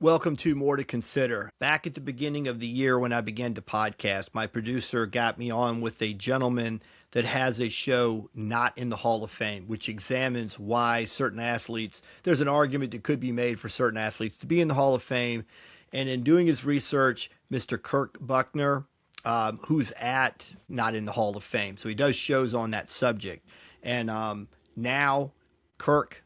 Welcome to More to Consider. Back at the beginning of the year when I began to podcast, my producer got me on with a gentleman that has a show not in the Hall of Fame, which examines why certain athletes, there's an argument that could be made for certain athletes to be in the Hall of Fame. And in doing his research, Mr. Kirk Buckner, who's not in the Hall of Fame. So he does shows on that subject. And now Kirk,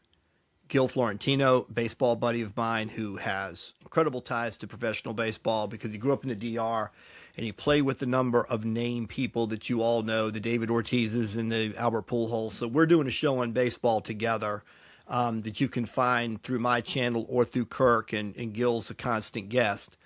Gil Florentino, baseball buddy of mine who has incredible ties to professional baseball because he grew up in the DR and he played with a number of name people that you all know, the David Ortizes and the Albert Pujols. So we're doing a show on baseball together that you can find through my channel or through Kirk, and Gil's a constant guest.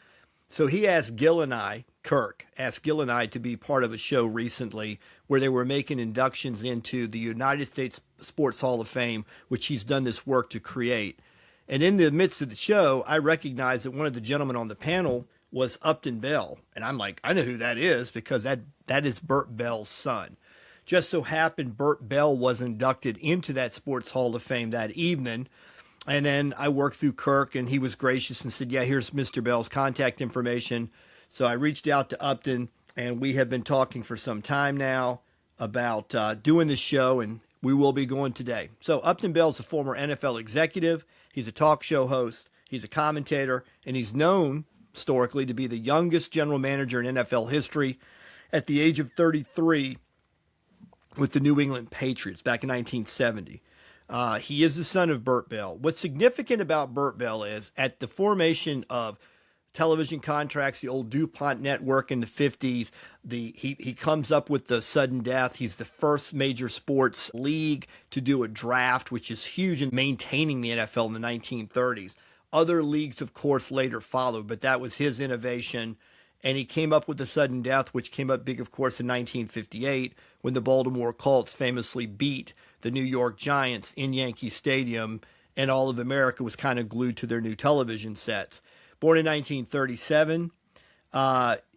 So he asked Gil and I, Kirk, asked Gil and I to be part of a show recently where they were making inductions into the United States Sports Hall of Fame, which he's done this work to create. And in the midst of the show, I recognized that one of the gentlemen on the panel was Upton Bell. And I'm like, I know who that is because that is Bert Bell's son. Just so happened Bert Bell was inducted into that Sports Hall of Fame that evening. And then I worked through Kirk, and he was gracious and said, yeah, here's Mr. Bell's contact information. So I reached out to Upton, and we have been talking for some time now about doing this show, and we will be going today. So Upton Bell is a former NFL executive. He's a talk show host. He's a commentator, and he's known historically to be the youngest general manager in NFL history at the age of 33 with the New England Patriots back in 1970. He is the son of Bert Bell. What's significant about Bert Bell is at the formation of television contracts, the old DuPont network in the 50s, he comes up with the sudden death. He's the first major sports league to do a draft, which is huge in maintaining the NFL in the 1930s. Other leagues, of course, later followed, but that was his innovation. And he came up with the sudden death, which came up big, of course, in 1958 when the Baltimore Colts famously beat the New York Giants in Yankee Stadium, and all of America was kind of glued to their new television sets. Born in 1937,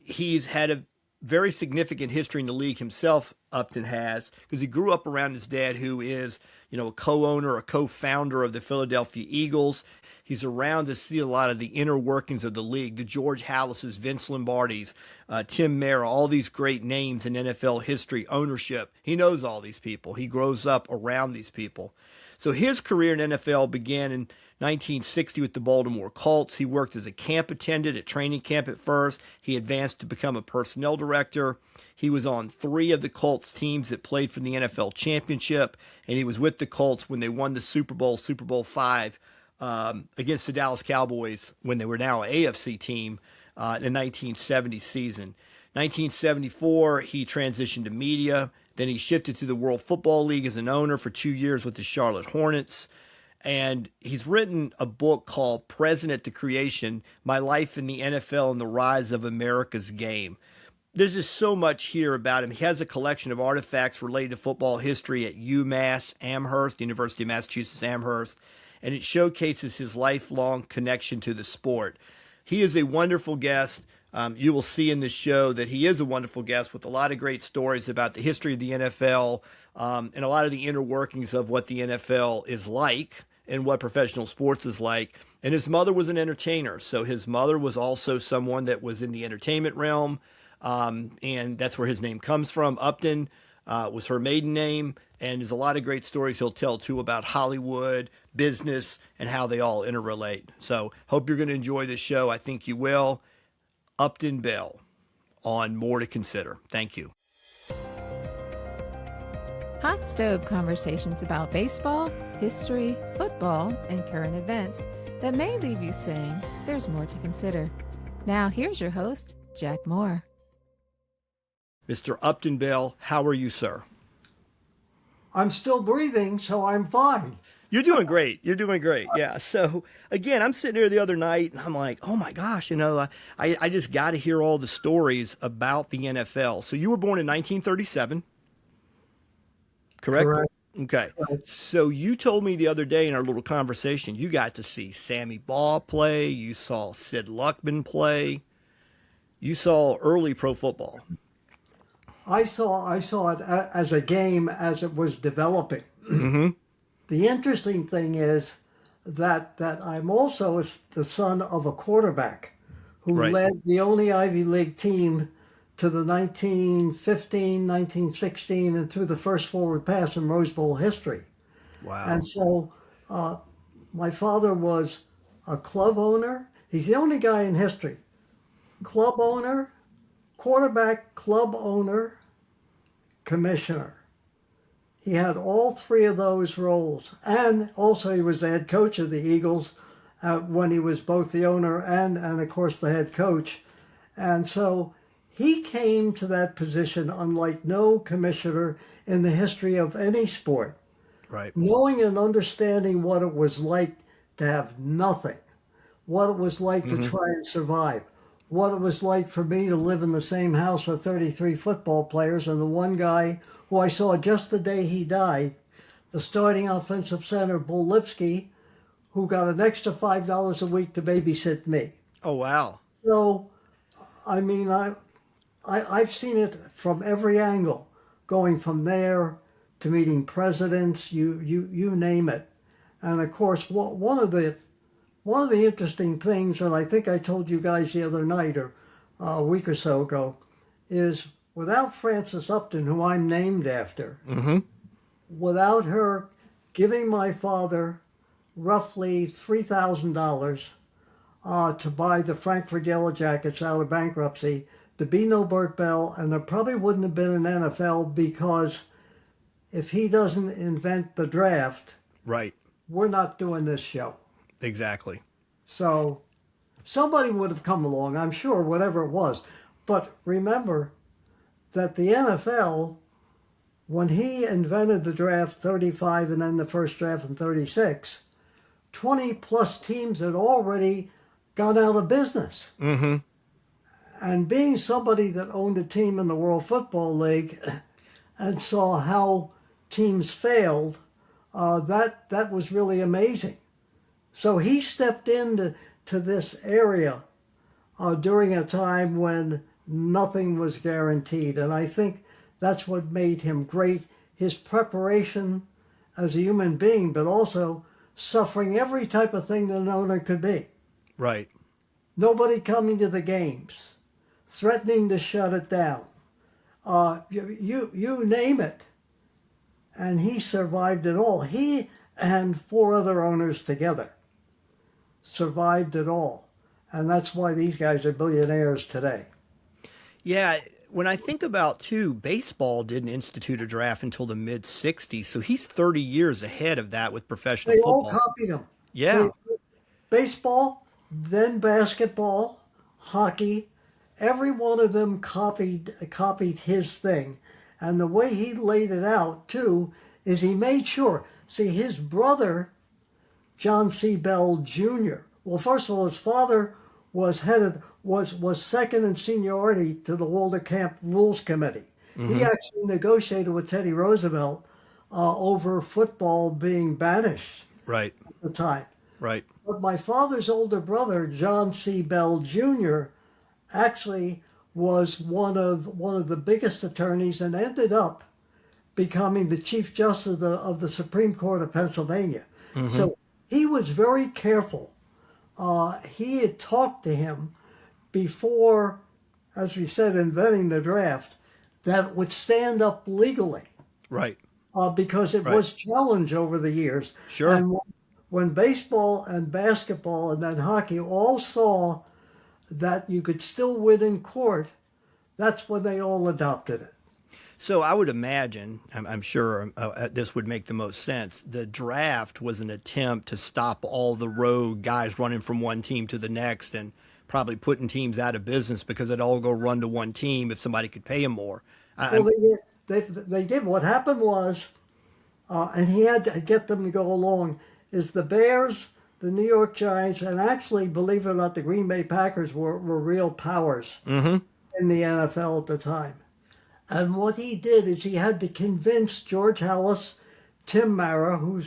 he's had a very significant history in the league himself, Upton has, because he grew up around his dad, who is, a co-owner, a co-founder of the Philadelphia Eagles. He's around to see a lot of the inner workings of the league, the George Halas's, Vince Lombardi's, Tim Mara, all these great names in NFL history, ownership. He knows all these people. He grows up around these people. So his career in NFL began in 1960 with the Baltimore Colts. He worked as a camp attendant at training camp at first. He advanced to become a personnel director. He was on 3 of the Colts teams that played for the NFL championship, and he was with the Colts when they won the Super Bowl V, against the Dallas Cowboys when they were now an AFC team in the 1970 season. 1974, he transitioned to media. Then he shifted to the World Football League as an owner for 2 years with the Charlotte Hornets. And he's written a book called President to Creation, My Life in the NFL and the Rise of America's Game. There's just so much here about him. He has a collection of artifacts related to football history at UMass Amherst, University of Massachusetts Amherst, and it showcases his lifelong connection to the sport. He is a wonderful guest. You will see in this show that he is a wonderful guest with a lot of great stories about the history of the NFL and a lot of the inner workings of what the NFL is like and what professional sports is like. And his mother was an entertainer, so his mother was also someone that was in the entertainment realm, and that's where his name comes from. Upton was her maiden name, and there's a lot of great stories he'll tell, too, about Hollywood, business, and how they all interrelate. So hope you're going to enjoy this show. I think you will. Upton Bell on More to Consider. Thank you. Hot stove conversations about baseball, history, football, and current events that may leave you saying there's more to consider. Now here's your host, Jack Moore. Mr. Upton Bell, how are you, sir? I'm still breathing, so I'm fine. You're doing great. You're doing great. Yeah. So again, I'm sitting here the other night and I'm like, oh my gosh, I just got to hear all the stories about the NFL. So you were born in 1937, correct? Correct. Okay. Correct. So you told me the other day in our little conversation, you got to see Sammy Baugh play. You saw Sid Luckman play. You saw early pro football. I saw it as a game as it was developing. Mm-hmm. The interesting thing is that I'm also the son of a quarterback who Right. led the only Ivy League team to the 1915, 1916, and through the first forward pass in Rose Bowl history. Wow. And so my father was a club owner. He's the only guy in history. Club owner, quarterback, club owner, commissioner. He had all three of those roles. And also he was the head coach of the Eagles when he was both the owner and of course, the head coach. And so he came to that position unlike no commissioner in the history of any sport. Right. Knowing and understanding what it was like to have nothing, what it was like to try and survive, what it was like for me to live in the same house with 33 football players, and the one guy who I saw just the day he died, the starting offensive center, Bull Lipsky, who got an extra $5 a week to babysit me. Oh, wow. So, I mean, I've seen it from every angle, going from there to meeting presidents, you name it. And of course, one of the interesting things, and I think I told you guys the other night or a week or so ago, is without Frances Upton, who I'm named after, without her giving my father roughly $3,000 to buy the Frankfurt Yellow Jackets out of bankruptcy, there'd be no Bert Bell, and there probably wouldn't have been an NFL, because if he doesn't invent the draft, Right. we're not doing this show. Exactly. So somebody would have come along, I'm sure, whatever it was. But remember that the NFL, when he invented the draft 35 and then the first draft in 36, 20 plus teams had already gone out of business. And being somebody that owned a team in the World Football League and saw how teams failed, that was really amazing. So he stepped into this area during a time when nothing was guaranteed. And I think that's what made him great, his preparation as a human being, but also suffering every type of thing that an owner could be. Right. Nobody coming to the games, threatening to shut it down. You name it. And he survived it all. He and four other owners together survived it all. And that's why these guys are billionaires today. Yeah. When I think about, too, baseball didn't institute a draft until the mid-'60s, so he's 30 years ahead of that with professional They football. all copied him. Yeah. Baseball, then basketball, hockey, every one of them copied his thing. And the way he laid it out, too, is he made sure. See, his brother, John C. Bell Jr., well, first of all, his father was second in seniority to the Walter Camp Rules Committee. He actually negotiated with Teddy Roosevelt over football being banished Right. at the time. Right. But my father's older brother, John C. Bell Jr., actually was one of the biggest attorneys and ended up becoming the Chief Justice of the Supreme Court of Pennsylvania. So he was very careful. He had talked to him before, as we said, inventing the draft, that it would stand up legally. Right. Because it was challenged over the years. Sure. And when baseball and basketball and then hockey all saw that you could still win in court, that's when they all adopted it. So I would imagine, I'm sure this would make the most sense, the draft was an attempt to stop all the rogue guys running from one team to the next and probably putting teams out of business because they'd all go run to one team if somebody could pay them more. Well, they did. What happened was, and he had to get them to go along, is the Bears, the New York Giants, and actually, believe it or not, the Green Bay Packers were real powers in the NFL at the time. And what he did is he had to convince George Halas, Tim Mara, who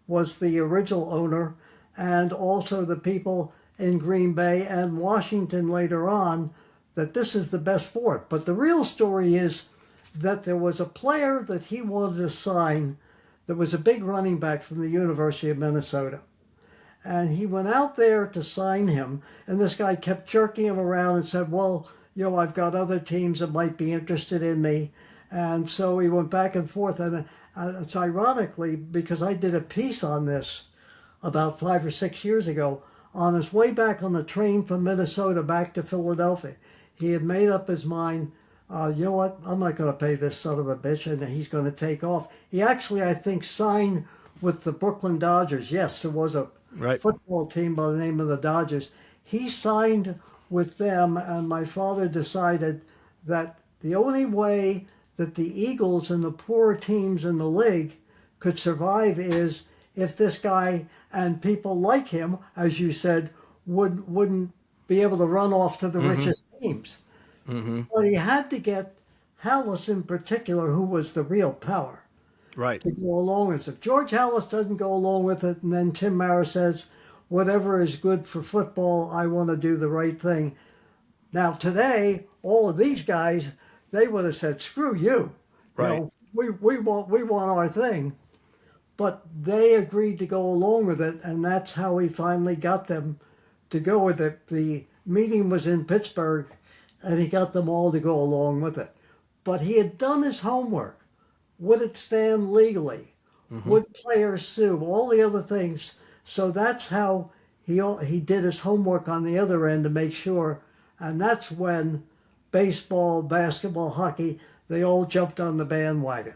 was the original owner, and also the people in Green Bay and Washington later on, that this is the best for it. But the real story is that there was a player that he wanted to sign that was a big running back from the University of Minnesota. And he went out there to sign him, and this guy kept jerking him around and said, well, I've got other teams that might be interested in me. And so he went back and forth. And it's ironically, because I did a piece on this about 5 or 6 years ago, on his way back on the train from Minnesota back to Philadelphia, he had made up his mind, you know what, I'm not going to pay this son of a bitch, and he's going to take off. He actually, I think, signed with the Brooklyn Dodgers. Yes, there was a football team by the name of the Dodgers. He signed with them, and my father decided that the only way that the Eagles and the poorer teams in the league could survive is if this guy and people like him, as you said, wouldn't be able to run off to the richest teams. But he had to get Hallis in particular, who was the real power, to go along with it. If George Hallis doesn't go along with it, and then Tim Mara says, whatever is good for football, I want to do the right thing. Now today, all of these guys, they would have said, screw you. Right. We want our thing. But they agreed to go along with it, and that's how he finally got them to go with it. The meeting was in Pittsburgh, and he got them all to go along with it. But he had done his homework. Would it stand legally? Would players sue? All the other things. So that's how he did his homework on the other end to make sure. And that's when baseball, basketball, hockey, they all jumped on the bandwagon.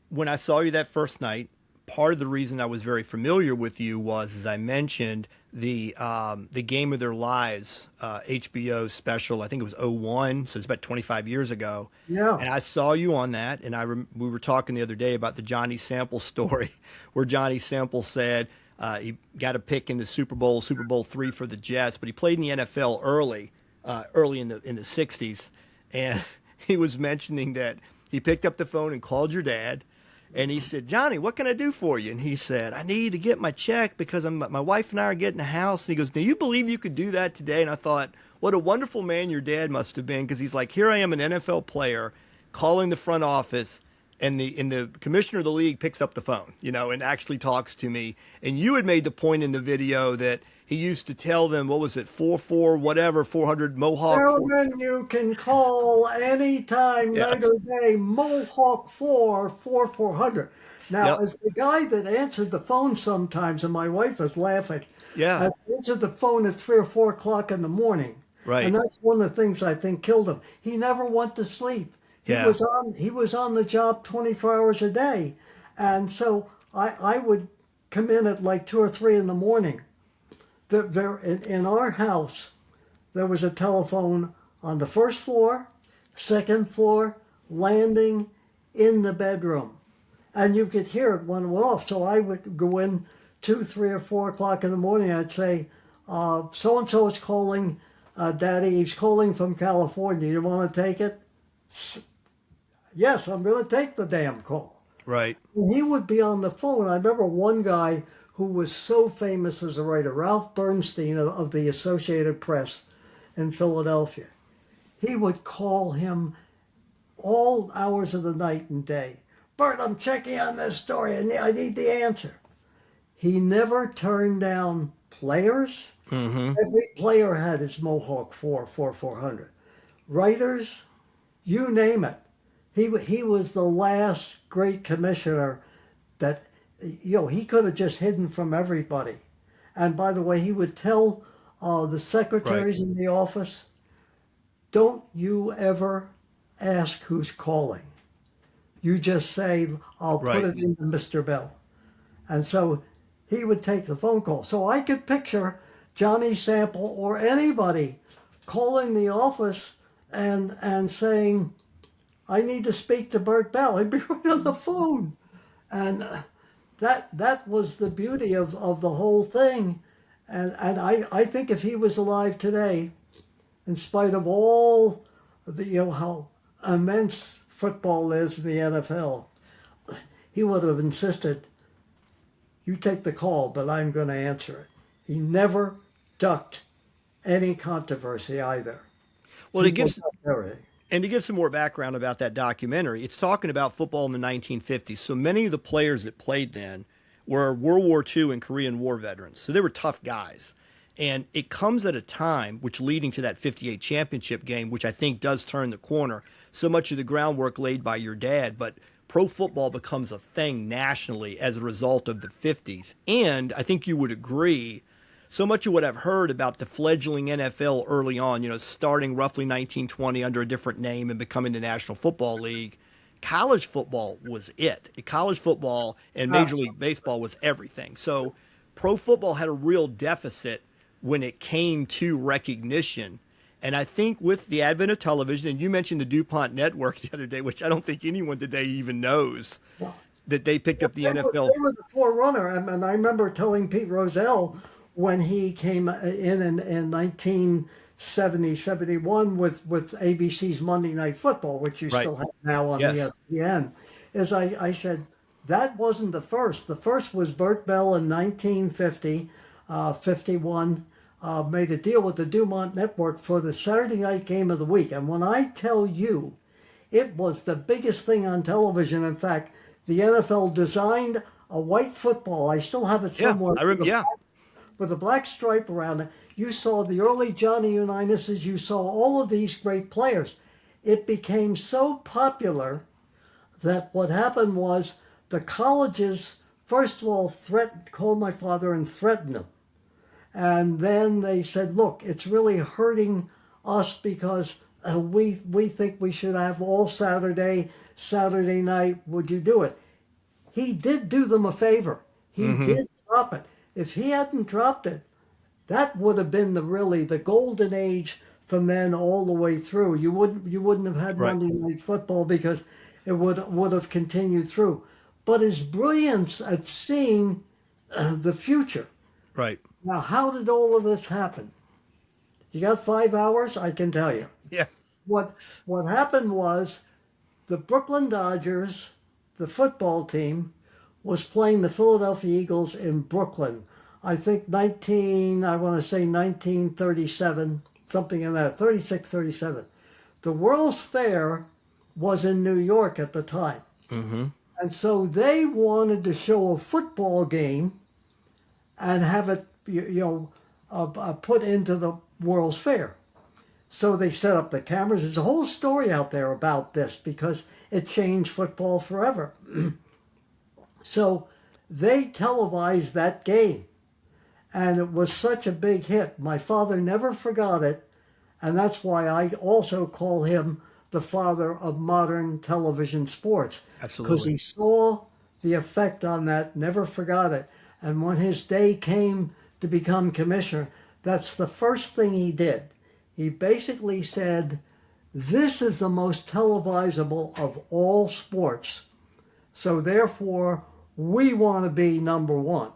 When I saw you that first night, part of the reason I was very familiar with you was, as I mentioned, the Game of Their Lives HBO special. I think it was '01, so it's about 25 years ago. Yeah. And I saw you on that, and we were talking the other day about the Johnny Sample story, where Johnny Sample said he got a pick in the Super Bowl III for the Jets, but he played in the NFL early in the 60s, and he was mentioning that he picked up the phone and called your dad. And he said, Johnny, what can I do for you? And he said, I need to get my check because my wife and I are getting a house. And he goes, do you believe you could do that today? And I thought, what a wonderful man your dad must have been, because he's like, here I am, an NFL player, calling the front office, and the commissioner of the league picks up the phone, and actually talks to me. And you had made the point in the video that he used to tell them, what was it, 400 Mohawk. Gentlemen, you can call anytime, night or day, Mohawk 400. Now, as the guy that answered the phone sometimes, and my wife was laughing, I answered the phone at 3 or 4 o'clock in the morning. Right. And that's one of the things I think killed him. He never went to sleep. He was on the job 24 hours a day. And so I would come in at like 2 or 3 in the morning. There in our house, there was a telephone on the first floor, second floor, landing, in the bedroom. And you could hear it when it went off. So I would go in 2, 3, or 4 o'clock in the morning. I'd say, so-and-so is calling, Daddy. He's calling from California. You want to take it? Yes, I'm going to take the damn call. Right. He would be on the phone. I remember one guy who was so famous as a writer, Ralph Bernstein of the Associated Press in Philadelphia. He would call him all hours of the night and day. Bert, I'm checking on this story and I need the answer. He never turned down players. Every player had his Mohawk 400. Writers, you name it. He was the last great commissioner that, he could have just hidden from everybody. And by the way, he would tell the secretaries in the office, don't you ever ask who's calling. You just say, I'll put it into Mr. Bell. And so he would take the phone call. So I could picture Johnny Sample or anybody calling the office and saying, I need to speak to Bert Bell. He'd be right on the phone. And that was the beauty of the whole thing. And I think if he was alive today, in spite of all the, how immense football is in the NFL, he would have insisted, you take the call, but I'm going to answer it. He never ducked any controversy either. Well, to give some more background about that documentary, it's talking about football in the 1950s. So many of the players that played then were World War II and Korean War veterans. So they were tough guys. And it comes at a time, which leading to that 58 championship game, which I think does turn the corner. So much of the groundwork laid by your dad, but pro football becomes a thing nationally as a result of the 50s. And I think you would agree, so much of what I've heard about the fledgling NFL early on, starting roughly 1920 under a different name and becoming the National Football League, college football was it. College football and Major League Baseball was everything. So pro football had a real deficit when it came to recognition. And I think with the advent of television, and you mentioned the DuPont network the other day, which I don't think anyone today even knows, that they picked up the NFL. They were the forerunner. And I remember telling Pete Rozelle when he came in 1970, 71 with ABC's Monday Night Football, which you still have now on ESPN, is I said, that wasn't the first. The first was Bert Bell in 1950, 51, made a deal with the DuPont Network for the Saturday night game of the week. And when I tell you, it was the biggest thing on television. In fact, the NFL designed a white football. I still have it somewhere. With a black stripe around it. You saw the early Johnny Unitas. You saw all of these great players. It became so popular that what happened was the colleges, first of all, called my father and threatened him. And then they said, look, it's really hurting us because we think we should have all Saturday night. Would you do it? He did do them a favor. He did drop it. If he hadn't dropped it, that would have been the golden age from then all the way through. You wouldn't have had Monday Night Football because it would have continued through. But his brilliance at seeing the future. Right. Now, how did all of this happen? You got 5 hours? I can tell you. Yeah. What happened was the Brooklyn Dodgers, the football team, was playing the Philadelphia Eagles in Brooklyn. I think 1937, something in that, 36, 37. The World's Fair was in New York at the time. And so they wanted to show a football game and have it, put into the World's Fair. So they set up the cameras. There's a whole story out there about this because it changed football forever. So they televised that game, and it was such a big hit. My father never forgot it, and that's why I also call him the father of modern television sports. Absolutely. Because he saw the effect on that, never forgot it. And when his day came to become commissioner, that's the first thing he did. He basically said, this is the most televisable of all sports. So therefore, we want to be number one.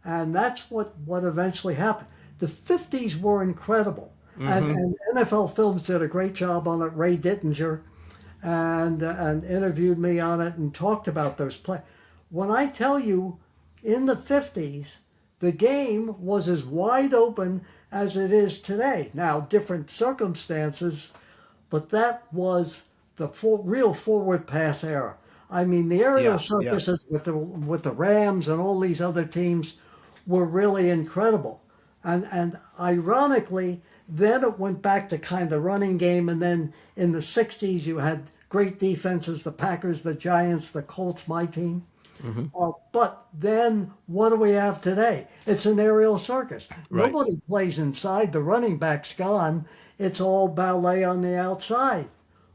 And that's what eventually happened. The 50s were incredible. And NFL Films did a great job on it. Ray Dittinger and interviewed me on it and talked about those plays. When I tell you, in the 50s, the game was as wide open as it is today. Now, different circumstances, but that was the real forward pass era. I mean, the aerial circuses with the Rams and all these other teams were really incredible. And ironically, then it went back to kind of running game, and then in the 60s you had great defenses, the Packers, the Giants, the Colts, my team. But then what do we have today? It's an aerial circus. Right. Nobody plays inside. The running back's gone. It's all ballet on the outside.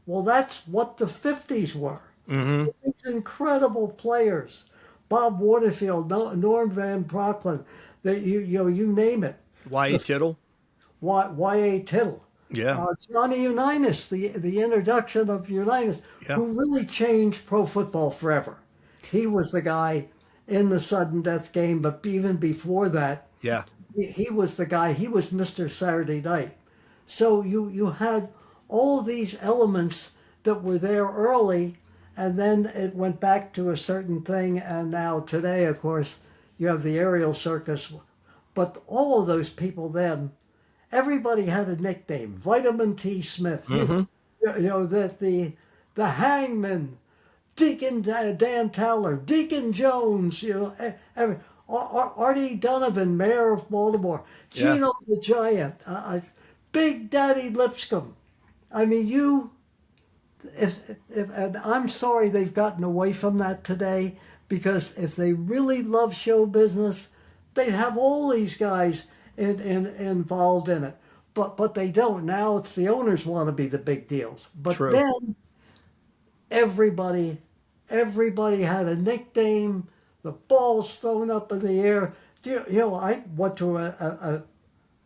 Well, that's what the 50s were. These incredible players. Bob Waterfield, Norm Van Brocklin, you name it. Y.A. Tittle. Y.A. Tittle. Yeah. Johnny Unitas, the introduction of Unitas, who really changed pro football forever. He was the guy in the sudden death game, but even before that, he was the guy. He was Mr. Saturday Night. So you had all these elements that were there early, and then it went back to a certain thing, and now today, of course, you have the aerial circus. But all of those people then, everybody had a nickname. Vitamin T. Smith. That the hangman, Dan Towler, Deacon Jones, Artie Donovan, mayor of Baltimore, Yeah. Gino the Giant, Big Daddy Lipscomb. I mean, and I'm sorry they've gotten away from that today, because if they really love show business, they'd have all these guys involved in it. But they don't. Now it's the owners want to be the big deals. But True. then everybody had a nickname. The ball's thrown up in the air. I went to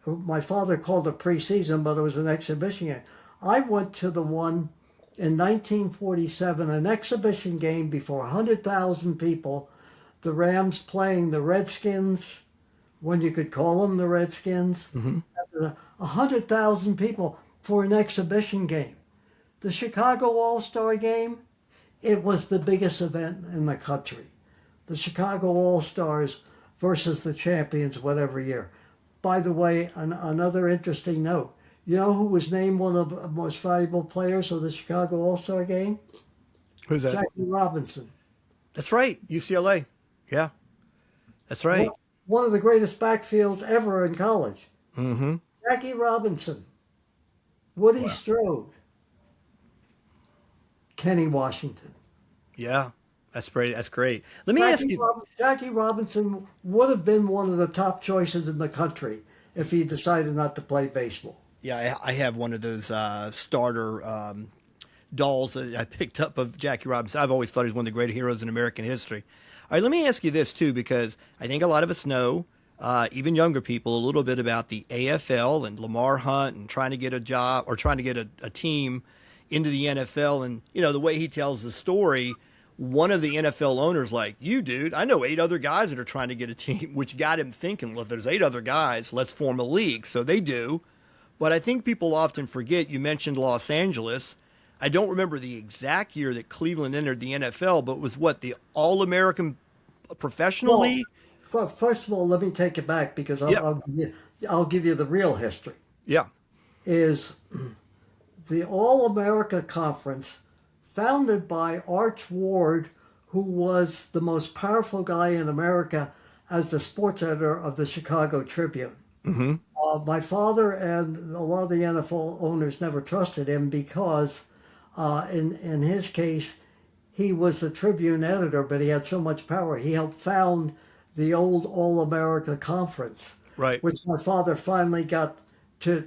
my father called it preseason, but it was an exhibition game. I went to the one in 1947, an exhibition game before 100,000 people. The Rams playing the Redskins, when you could call them the Redskins. 100,000 people for an exhibition game. The Chicago All-Star game, it was the biggest event in the country. The Chicago All-Stars versus the champions, whatever year. By the way, another interesting note. You know who was named one of the most valuable players of the Chicago All-Star game? Who's that? Jackie Robinson. That's right. UCLA. Yeah. That's right. One of the greatest backfields ever in college. Mm-hmm. Jackie Robinson. Woody Strode. Kenny Washington. Yeah. That's great. That's great. Let me ask you. Jackie Robinson would have been one of the top choices in the country if he decided not to play baseball. Yeah, I have one of those starter dolls that I picked up of Jackie Robinson. I've always thought he's one of the great heroes in American history. All right, let me ask you this, too, because I think a lot of us know, even younger people, a little bit about the AFL and Lamar Hunt and trying to get a job or trying to get a team into the NFL. And, the way he tells the story, one of the NFL owners like, you, dude, I know 8 other guys that are trying to get a team, which got him thinking, well, if there's 8 other guys, let's form a league. So they do. But I think people often forget, you mentioned Los Angeles. I don't remember the exact year that Cleveland entered the NFL, but it was what, the All-American Professional League? Well, first of all, let me take it back, because I'll give you the real history. Yeah. Is the All-America Conference, founded by Arch Ward, who was the most powerful guy in America as the sports editor of the Chicago Tribune. Mm-hmm. My father and a lot of the NFL owners never trusted him because, in his case, he was the Tribune editor, but he had so much power. He helped found the old All-America Conference, Right. which my father finally got to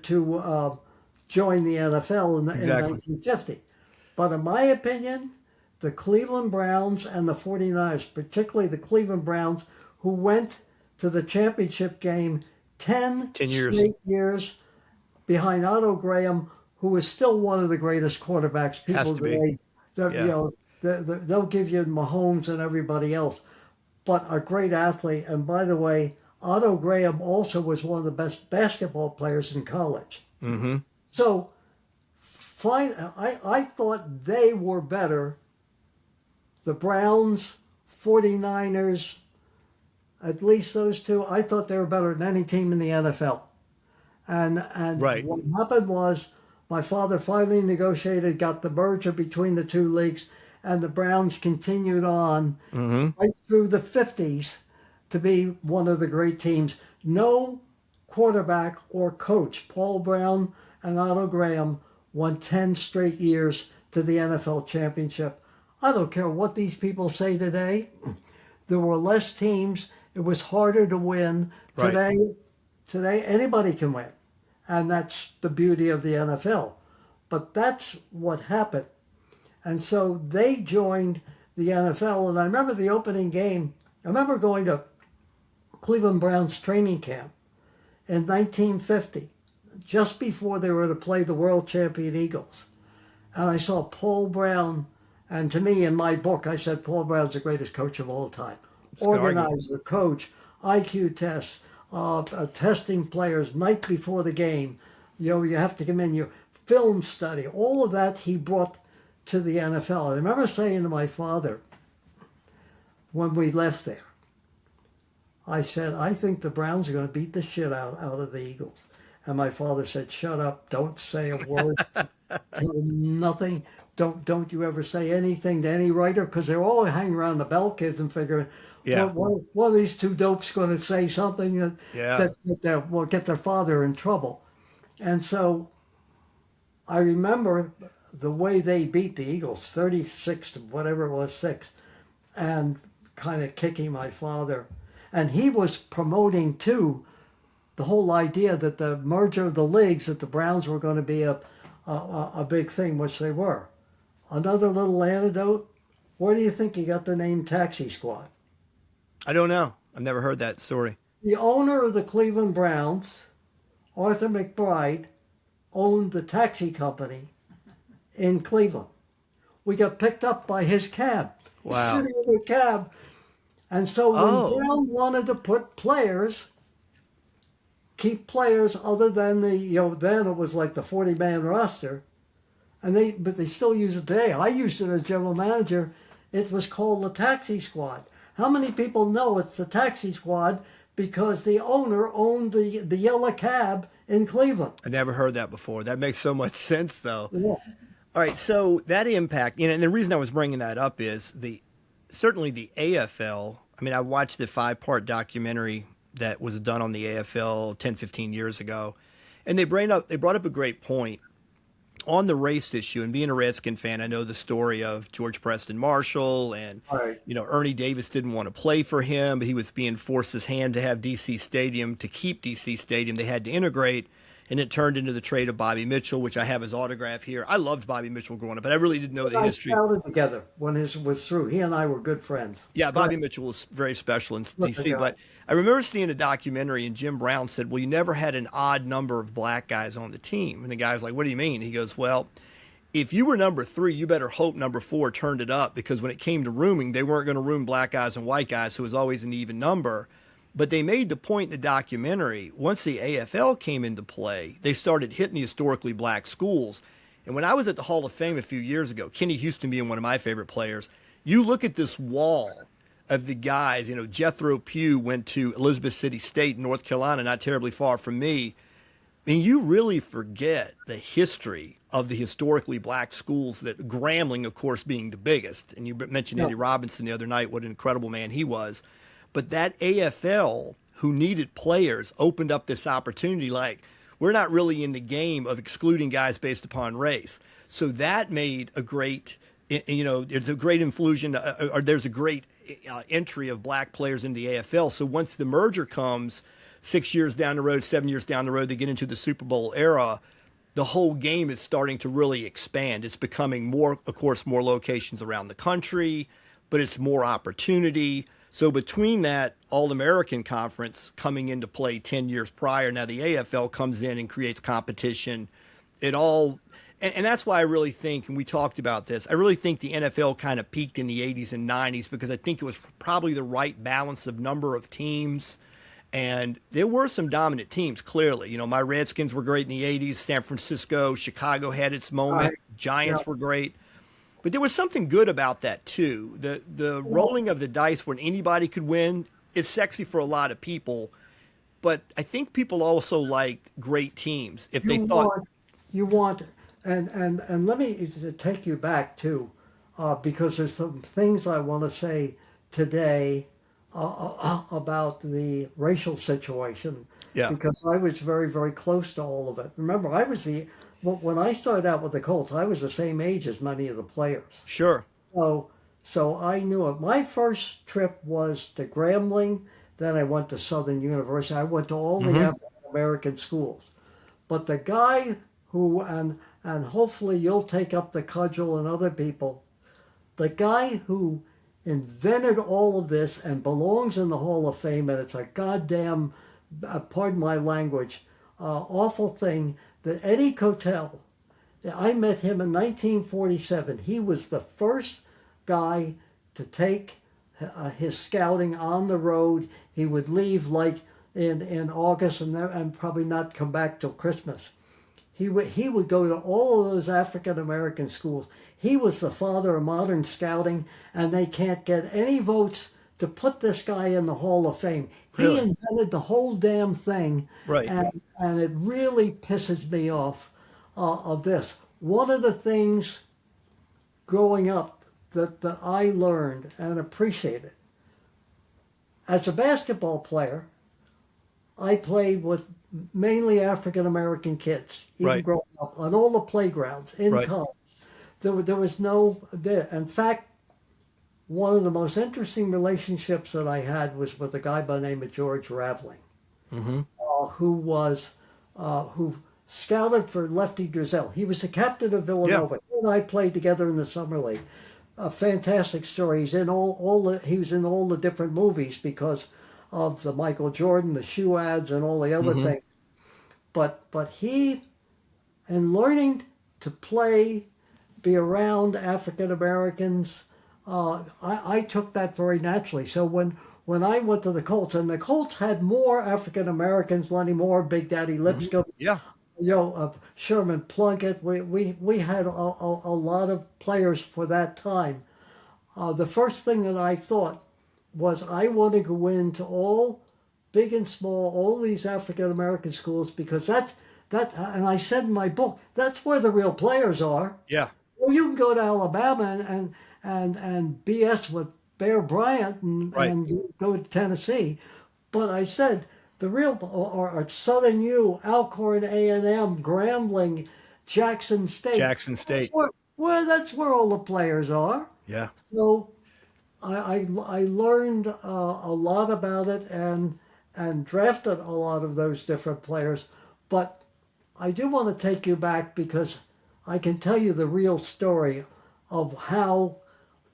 join the NFL in 1950. But in my opinion, the Cleveland Browns and the 49ers, particularly the Cleveland Browns, who went to the championship game 10 years. straight years behind Otto Graham, who is still one of the greatest quarterbacks. People today, they'll give you Mahomes and everybody else, but a great athlete. And by the way, Otto Graham also was one of the best basketball players in college. Mm-hmm. So, I thought they were better. The Browns, 49ers, at least those two, I thought they were better than any team in the NFL. And Right. What happened was my father finally negotiated, got the merger between the two leagues, and the Browns continued on right through the 50s to be one of the great teams. No quarterback or coach, Paul Brown and Otto Graham, won 10 straight years to the NFL championship. I don't care what these people say today. There were less teams. It was harder to win. Right. Today anybody can win. And that's the beauty of the NFL. But that's what happened. And so they joined the NFL. And I remember the opening game. I remember going to Cleveland Browns training camp in 1950, just before they were to play the world champion Eagles. And I saw Paul Brown. And to me, in my book, I said Paul Brown's the greatest coach of all time. Organizer, coach, IQ tests, testing players night before the game. You have to come in, your film study, all of that he brought to the NFL. And I remember saying to my father, when we left there, I said, I think the Browns are going to beat the shit out of the Eagles. And my father said, shut up, don't say a word, nothing. don't you ever say anything to any writer, because they're all hanging around the Bell kids and figuring, Yeah. one of these two dopes going to say something Yeah. that will get their father in trouble. And so I remember the way they beat the Eagles, 36 to whatever it was, 6, and kind of kicking my father. And he was promoting, too, the whole idea that the merger of the leagues, that the Browns were going to be a big thing, which they were. Another little anecdote, where do you think he got the name Taxi Squad? I don't know. I've never heard that story. The owner of the Cleveland Browns, Arthur McBride, owned the taxi company in Cleveland. We got picked up by his cab. Wow. Sitting in the cab. And so when Brown wanted to put players, keep players other than then it was like the 40-man roster, but they still use it today. I used it as general manager. It was called the Taxi Squad. How many people know it's the Taxi Squad because the owner owned the yellow cab in Cleveland? I never heard that before. That makes so much sense, though. Yeah. All right, so that impact, and the reason I was bringing that up is certainly the AFL. I mean, I watched the 5-part documentary that was done on the AFL 10, 15 years ago, and they brought up a great point on the race issue. And being a Redskin fan, I know the story of George Preston Marshall, and Right. Ernie Davis didn't want to play for him, but he was being forced his hand to have DC Stadium. To keep DC Stadium, they had to integrate. And it turned into the trade of Bobby Mitchell, which I have his autograph here. I loved Bobby Mitchell growing up, but I really didn't know the history. We scouted together when his was through. He and I were good friends. Yeah, Bobby Mitchell was very special in DC. But I remember seeing a documentary, and Jim Brown said, well, you never had an odd number of black guys on the team. And the guy's like, what do you mean? He goes, well, if you were number 3, you better hope number 4 turned it up, because when it came to rooming, they weren't going to room black guys and white guys, so it was always an even number. But they made the point in the documentary, once the AFL came into play, they started hitting the historically black schools. And when I was at the Hall of Fame a few years ago, Kenny Houston being one of my favorite players, you look at this wall of the guys, Jethro Pugh went to Elizabeth City State, North Carolina, not terribly far from me. I mean, you really forget the history of the historically black schools, that Grambling, of course, being the biggest. And you mentioned Eddie Robinson the other night, what an incredible man he was. But that AFL, who needed players, opened up this opportunity. Like, we're not really in the game of excluding guys based upon race. So that made a great, there's a great infusion, or there's a great entry of black players in the AFL. So once the merger comes 6 years down the road, 7 years down the road, they get into the Super Bowl era, the whole game is starting to really expand. It's becoming more, of course, more locations around the country, but it's more opportunity. So between that All-American Conference coming into play 10 years prior, now the AFL comes in and creates competition. And that's why I really think, and we talked about this, I really think the NFL kind of peaked in the 80s and 90s, because I think it was probably the right balance of number of teams. And there were some dominant teams, clearly. My Redskins were great in the 80s. San Francisco, Chicago had its moment. Right. Giants were great. But there was something good about that, too. The rolling of the dice when anybody could win is sexy for a lot of people. But I think people also like great teams. If they thought... And let me take you back, too, because there's some things I want to say today about the racial situation. Yeah. Because I was very, very close to all of it. Remember, when I started out with the Colts, I was the same age as many of the players. Sure. So I knew it. My first trip was to Grambling. Then I went to Southern University. I went to all the African American schools. But the guy who, and hopefully you'll take up the cudgel and other people, the guy who invented all of this and belongs in the Hall of Fame, and it's a goddamn, pardon my language, awful thing, that Eddie Kotel, I met him in 1947. He was the first guy to take his scouting on the road. He would leave like in August and probably not come back till Christmas. He would go to all of those African American schools. He was the father of modern scouting, and they can't get any votes to put this guy in the Hall of Fame. Really? He invented the whole damn thing, Right. and it really pisses me off of this. One of the things growing up that I learned and appreciated. As a basketball player, I played with mainly African American kids, even Right. growing up on all the playgrounds in Right. college. There was no, in fact, one of the most interesting relationships that I had was with a guy by the name of George Raveling, Mm-hmm. who scouted for Lefty Driesell. He was the captain of Yeah. Villanova. He and I played together in the summer league. A fantastic story. He was in all the different movies because of the Michael Jordan, the shoe ads, and all the other Mm-hmm. things. But he, in learning to play, be around African Americans, I took that very naturally. So when I went to the Colts, and the Colts had more African Americans, Lenny Moore, Big Daddy Lipscomb, Yeah. Sherman Plunkett. We had a lot of players for that time. The first thing that I thought was I want to go into all, big and small, all these African American schools because that, and I said in my book, that's where the real players are. Yeah. Well, you can go to Alabama and BS with Bear Bryant Right. and go to Tennessee, but I said the real or Southern U, Alcorn A&M, Grambling, Jackson State. Jackson State. That's where all the players are. Yeah. So I learned a lot about it and drafted a lot of those different players. But I do want to take you back because I can tell you the real story of how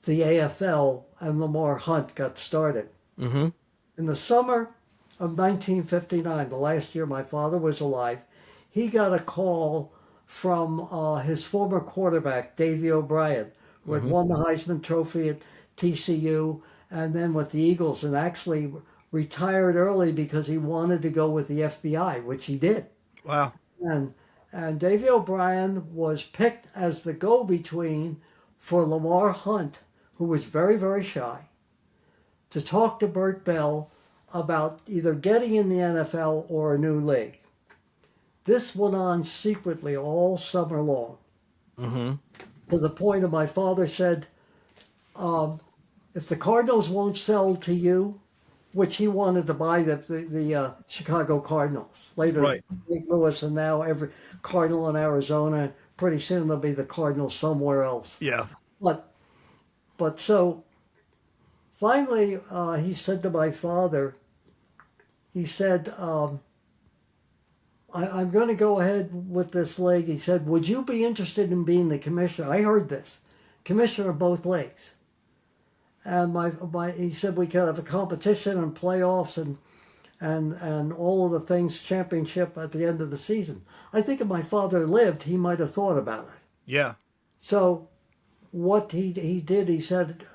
the AFL and Lamar Hunt got started. Mm-hmm. In the summer of 1959, the last year my father was alive, he got a call from his former quarterback, Davey O'Brien, who had won the Heisman Trophy at TCU and then with the Eagles and actually retired early because he wanted to go with the FBI, which he did. Wow. And Davey O'Brien was picked as the go-between for Lamar Hunt, who was very, very shy, to talk to Bert Bell about either getting in the NFL or a new league. This went on secretly all summer long. Mm-hmm. To the point of my father said, if the Cardinals won't sell to you, which he wanted to buy the Chicago Cardinals. Later, Right. St. Louis, and now every Cardinal in Arizona. Pretty soon there'll be the Cardinals somewhere else. Yeah. But so finally he said to my father, he said, I'm going to go ahead with this league. He said, would you be interested in being the commissioner? I heard this. Commissioner of both leagues. And he said we could have a competition and playoffs and all of the things, championship at the end of the season. I think if my father lived, he might have thought about it. Yeah. So what he did, he said,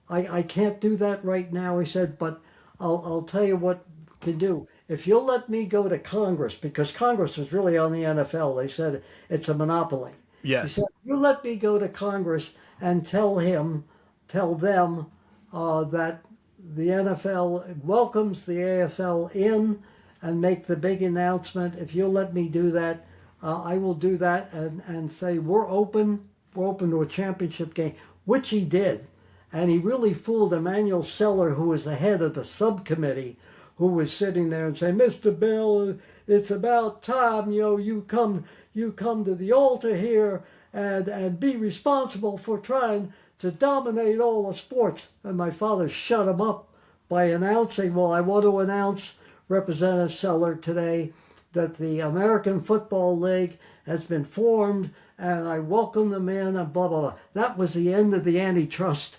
I can't do that right now. He said, but I'll tell you what we can do. If you'll let me go to Congress, because Congress was really on the NFL, they said it's a monopoly. Yes. He said, you let me go to Congress and tell them that the NFL welcomes the AFL in and make the big announcement. If you'll let me do that, I will do that and say we're open to a championship game, which he did. And he really fooled Emmanuel Seller, who was the head of the subcommittee, who was sitting there and saying, Mr. Bill, it's about time, you come to the altar here and be responsible for trying to dominate all the sports. And my father shut him up by announcing, well, I want to announce, Representative Seller, today that the American Football League has been formed and I welcome them in and blah, blah, blah. That was the end of the antitrust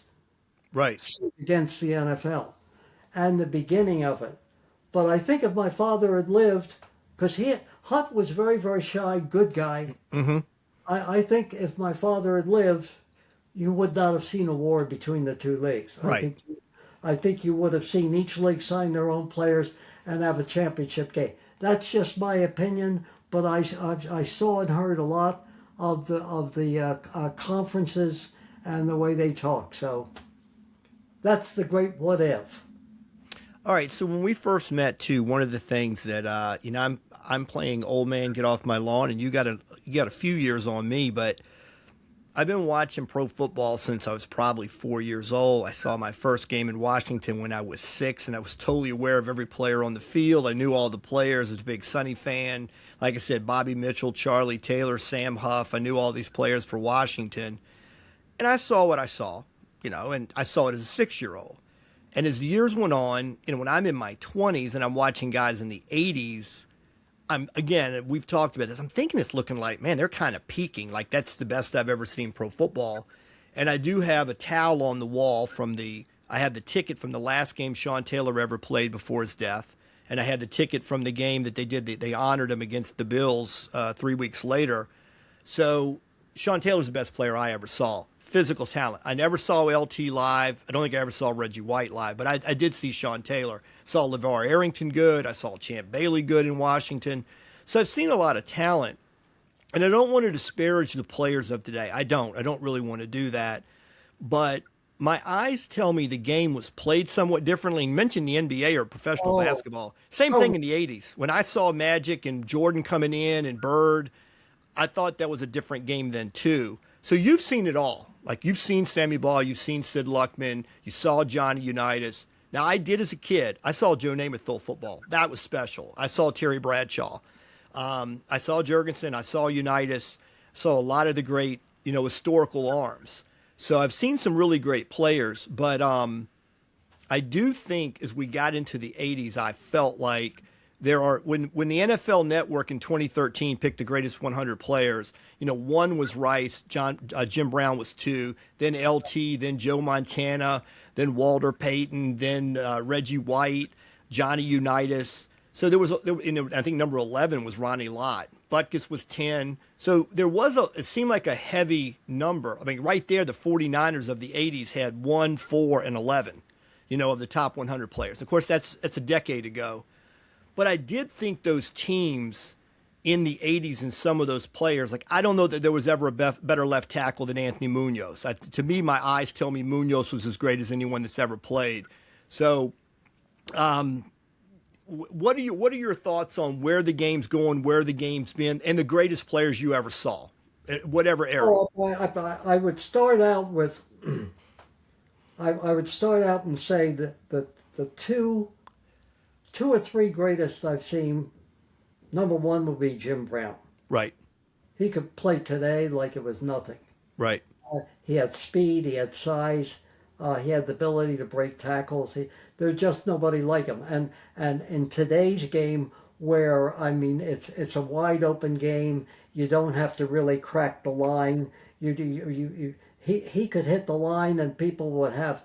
suit against the NFL and the beginning of it. But I think if my father had lived, because Hunt was very, very shy, good guy. Mm-hmm. I think if my father had lived, you would not have seen a war between the two leagues. Right. I think you would have seen each league sign their own players and have a championship game. That's just my opinion, but I saw and heard a lot of the conferences and the way they talk. So that's the great what if. All right. So when we first met, too, one of the things that I'm playing old man get off my lawn, and you got a few years on me, but I've been watching pro football since I was probably 4 years old. I saw my first game in Washington when I was 6, and I was totally aware of every player on the field. I knew all the players. I was a big Sonny fan. Like I said, Bobby Mitchell, Charlie Taylor, Sam Huff. I knew all these players for Washington. And I saw what I saw, and I saw it as a 6-year-old. And as the years went on, when I'm in my 20s and I'm watching guys in the 80s, we've talked about this. I'm thinking it's looking like, man, they're kind of peaking. Like that's the best I've ever seen pro football. And I do have a towel on the wall I had the ticket from the last game Sean Taylor ever played before his death. And I had the ticket from the game that they honored him against the Bills 3 weeks later. So Sean Taylor's the best player I ever saw. Physical talent. I never saw LT live. I don't think I ever saw Reggie White live, but I did see Sean Taylor. Saw LeVar Arrington good. I saw Champ Bailey good in Washington. So I've seen a lot of talent. And I don't want to disparage the players of today. I don't really want to do that. But my eyes tell me the game was played somewhat differently. You mentioned the NBA or professional basketball. Same thing in the 80s. When I saw Magic and Jordan coming in and Bird, I thought that was a different game then too. So you've seen it all. Like you've seen Sammy Ball, you've seen Sid Luckman, you saw Johnny Unitas. Now I did as a kid. I saw Joe Namath throw football. That was special. I saw Terry Bradshaw. I saw Jurgensen. I saw Unitas. Saw a lot of the great, historical arms. So I've seen some really great players. But I do think as we got into the 80s, I felt like when the NFL Network in 2013 picked the greatest 100 players, one was Rice, Jim Brown was 2, then LT, then Joe Montana, then Walter Payton, then Reggie White, Johnny Unitas. So I think number 11 was Ronnie Lott. Butkus was 10. So it seemed like a heavy number. I mean, right there, the 49ers of the 80s had 1, 4, and 11, of the top 100 players. Of course, that's a decade ago. But I did think those teams in the 80s and some of those players, like I don't know that there was ever a better left tackle than Anthony Munoz. To me, my eyes tell me Munoz was as great as anyone that's ever played. So what are your thoughts on where the game's going, where the game's been, and the greatest players you ever saw, whatever era? I would start out with I would start out and say that the two or three greatest I've seen, number one would be Jim Brown. Right. He could play today like it was nothing. Right. He had speed, he had size, he had the ability to break tackles. There's just nobody like him. And in today's game, where it's a wide open game, you don't have to really crack the line. He could hit the line, and people would have.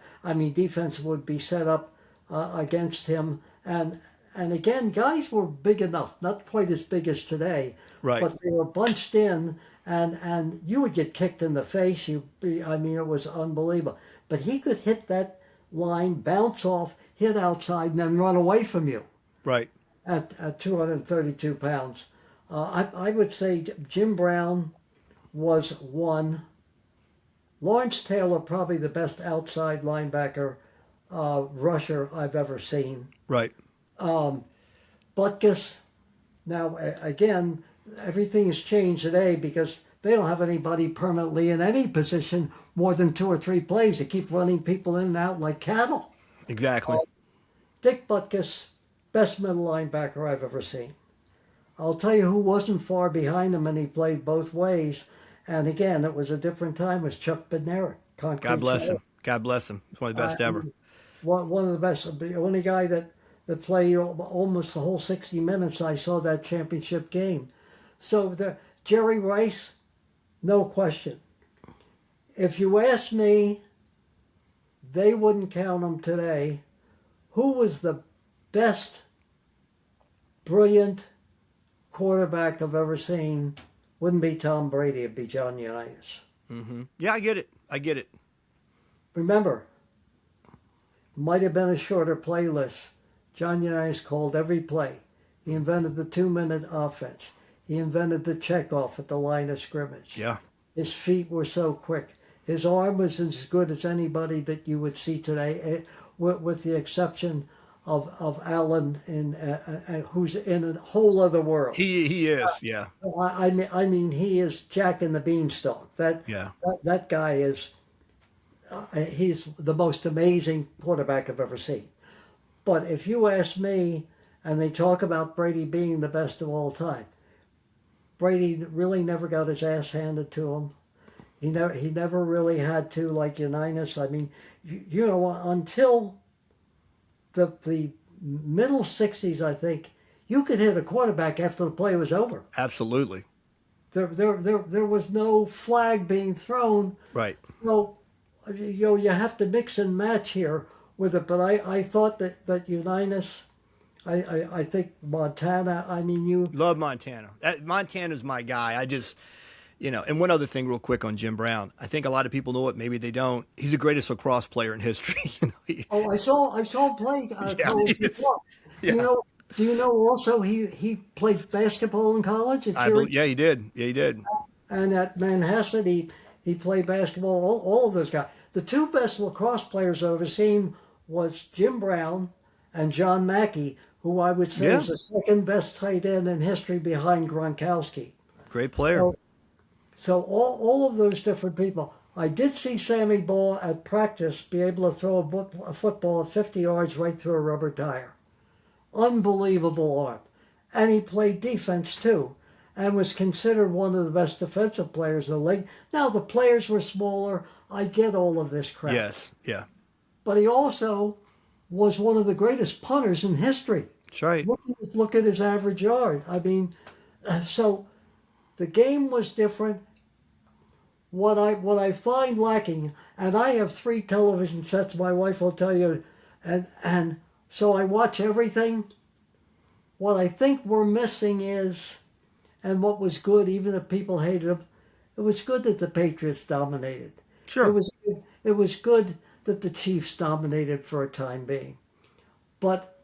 Defense would be set up against him. And again, guys were big enough, not quite as big as today, right, but they were bunched in, and you would get kicked in the face. It was unbelievable. But he could hit that line, bounce off, hit outside, and then run away from you. Right. At 232 pounds. I would say Jim Brown was one. Lawrence Taylor, probably the best outside linebacker rusher I've ever seen. Right. Butkus. Now, again, everything has changed today because they don't have anybody permanently in any position more than 2 or 3 plays. They keep running people in and out like cattle. Exactly. Dick Butkus, best middle linebacker I've ever seen. I'll tell you who wasn't far behind him, and he played both ways. And again, it was a different time, was Chuck Bednarik. God bless him. God bless him. He's one of the best ever. One of the best. The only guy that played almost the whole 60 minutes I saw that championship game. So Jerry Rice, no question. If you ask me, they wouldn't count him today. Who was the best, brilliant quarterback I've ever seen? Wouldn't be Tom Brady, it'd be John Unitas. Mm-hmm. Yeah, I get it. Remember, might have been a shorter playlist. John Unitas called every play. He invented the 2-minute offense. He invented the checkoff at the line of scrimmage. Yeah. His feet were so quick. His arm was as good as anybody that you would see today, with the exception of Allen who's in a whole other world. He is, yeah. I mean, he is Jack and the Beanstalk. Yeah. That guy is he's the most amazing quarterback I've ever seen. But if you ask me, and they talk about Brady being the best of all time, Brady really never got his ass handed to him. He never really had to, like Unitas. I mean, you know, until the middle 60s, I think, you could hit a quarterback after the play was over. Absolutely. There was no flag being thrown. Right. So, you know, you have to mix and match here with it. But I thought that Unitas, I think Montana, I mean, you... Love Montana. Montana's my guy. I just... You know, and one other thing real quick on Jim Brown. I think a lot of people know it, maybe they don't. He's the greatest lacrosse player in history. I saw him play college before. Yeah. Do you know also he played basketball in college at Syracuse? Yeah, he did. Yeah, he did. And at Manhasset, he played basketball, all of those guys. The two best lacrosse players I've ever seen was Jim Brown and John Mackey, who I would say is the second best tight end in history behind Gronkowski. Great player. So all of those different people. I did see Sammy Ball at practice be able to throw a football at 50 yards right through a rubber tire. Unbelievable arm. And he played defense too, and was considered one of the best defensive players in the league. Now, the players were smaller. I get all of this crap. Yes, yeah. But he also was one of the greatest punters in history. That's right. Look at his average yard. I mean, so the game was different. What I find lacking, and I have 3 television sets, my wife will tell you, and so I watch everything. What I think we're missing is, and what was good, even if people hated them, it was good that the Patriots dominated. Sure. It was good that the Chiefs dominated for a time being. But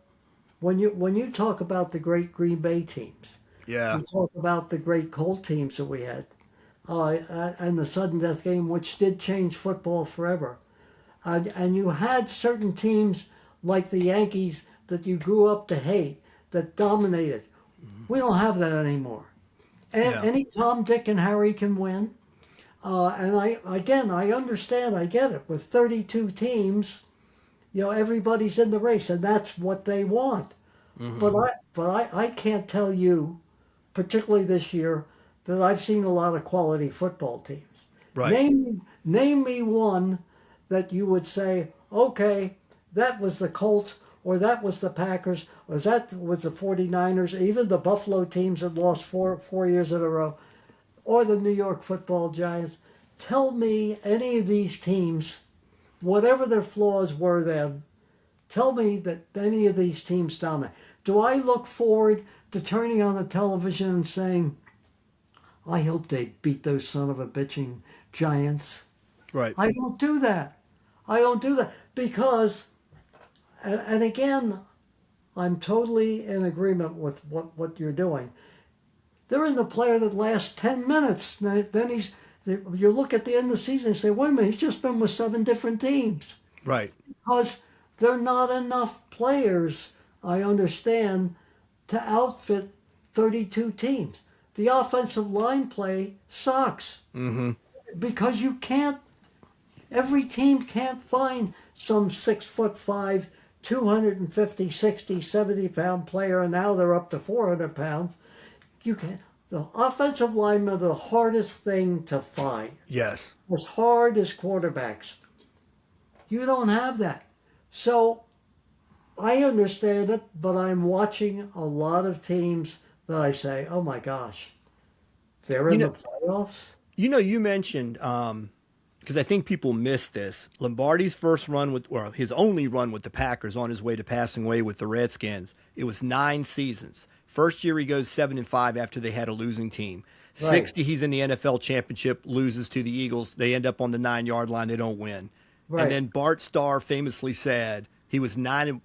when you talk about the great Green Bay teams, you talk about the great Colt teams that we had, and the sudden death game, which did change football forever. And you had certain teams like the Yankees that you grew up to hate that dominated. We don't have that anymore. Any Tom, Dick, and Harry can win. And I understand, I get it. With 32 teams, you know, everybody's in the race, and that's what they want. But I can't tell you, particularly this year, that I've seen a lot of quality football teams. Right. Name me one that you would say, okay, that was the Colts, or that was the Packers, or that was the 49ers, even the Buffalo teams that lost four years in a row, or the New York Football Giants. Tell me any of these teams, whatever their flaws were then, tell me that any of these teams dominate. Do I look forward to turning on the television and saying, I hope they beat those son of a bitching Giants? Right. I don't do that. Because, and again, I'm totally in agreement with what you're doing. There isn't a player that lasts 10 minutes. Then you look at the end of the season and say, wait a minute, he's just been with 7 different teams. Right. Because there are not enough players, I understand, to outfit 32 teams. The offensive line play sucks. Because you can't, every team can't find some 6'5", 250, 60, 70 pound player, and now they're up to 400 pounds. You can't. The offensive linemen are the hardest thing to find. Yes. As hard as quarterbacks. You don't have that. So I understand it, but I'm watching a lot of teams that I say, oh my gosh, they're in the playoffs. You know, you mentioned, because I think people miss this, Lombardi's first run his only run with the Packers on his way to passing away with the Redskins. It was 9 seasons. First year he goes 7-5 after they had a losing team. Right. 60, he's in the NFL championship, loses to the Eagles. They end up on the 9-yard line. They don't win. Right. And then Bart Starr famously said he was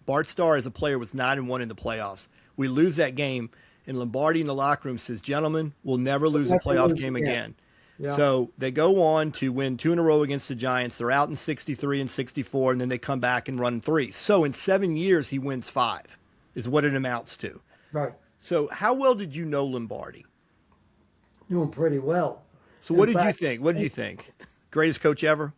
Bart Starr as a player was 9-1 in the playoffs. We lose that game, and Lombardi in the locker room says, "Gentlemen, we'll never lose a playoff game again." Yeah. So they go on to win 2 in a row against the Giants. They're out in 63 and 64, and then they come back and run 3. So in 7 years, he wins 5, is what it amounts to. Right. So how well did you know Lombardi? Knew him pretty well. So what did you think? What did you think? Greatest coach ever?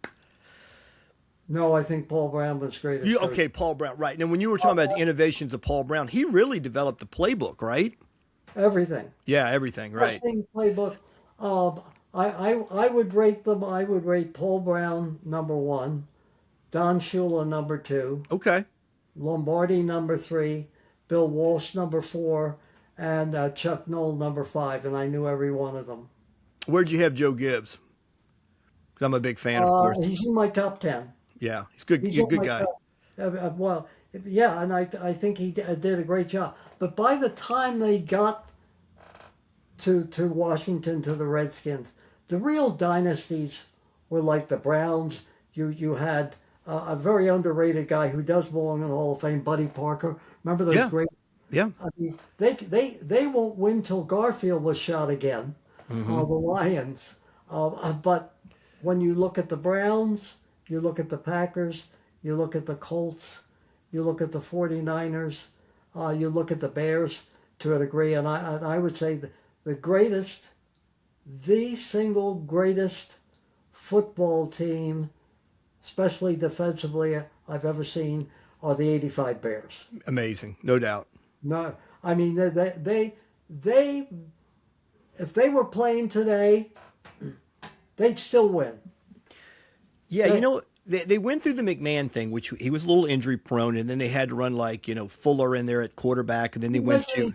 No, I think Paul Brown was greatest. Okay, Paul Brown, right. And when you were talking about the innovations of Paul Brown, he really developed the playbook, right? Everything. Yeah, everything, right. Everything playbook. I would rate them. I would rate Paul Brown number 1, Don Shula number 2, Okay. Lombardi number 3, Bill Walsh number 4, and Chuck Noll number 5. And I knew every one of them. Where'd you have Joe Gibbs? 'Cause I'm a big fan, of course. He's in my top 10. Yeah, he's good. He's a good guy. Well, yeah, and I think he did a great job. But by the time they got to Washington, to the Redskins, the real dynasties were like the Browns. You had a very underrated guy who does belong in the Hall of Fame, Buddy Parker. Remember those great? Yeah. I mean, they won't win till Garfield was shot again. The Lions. But when you look at the Browns, you look at the Packers, you look at the Colts, you look at the 49ers, you look at the Bears to a degree, and I would say the greatest, the single greatest football team, especially defensively, I've ever seen are the '85 Bears. Amazing, no doubt. No, I mean they if they were playing today, they'd still win. Yeah, they went through the McMahon thing, which he was a little injury prone, and then they had to run like Fuller in there at quarterback, and then they went to.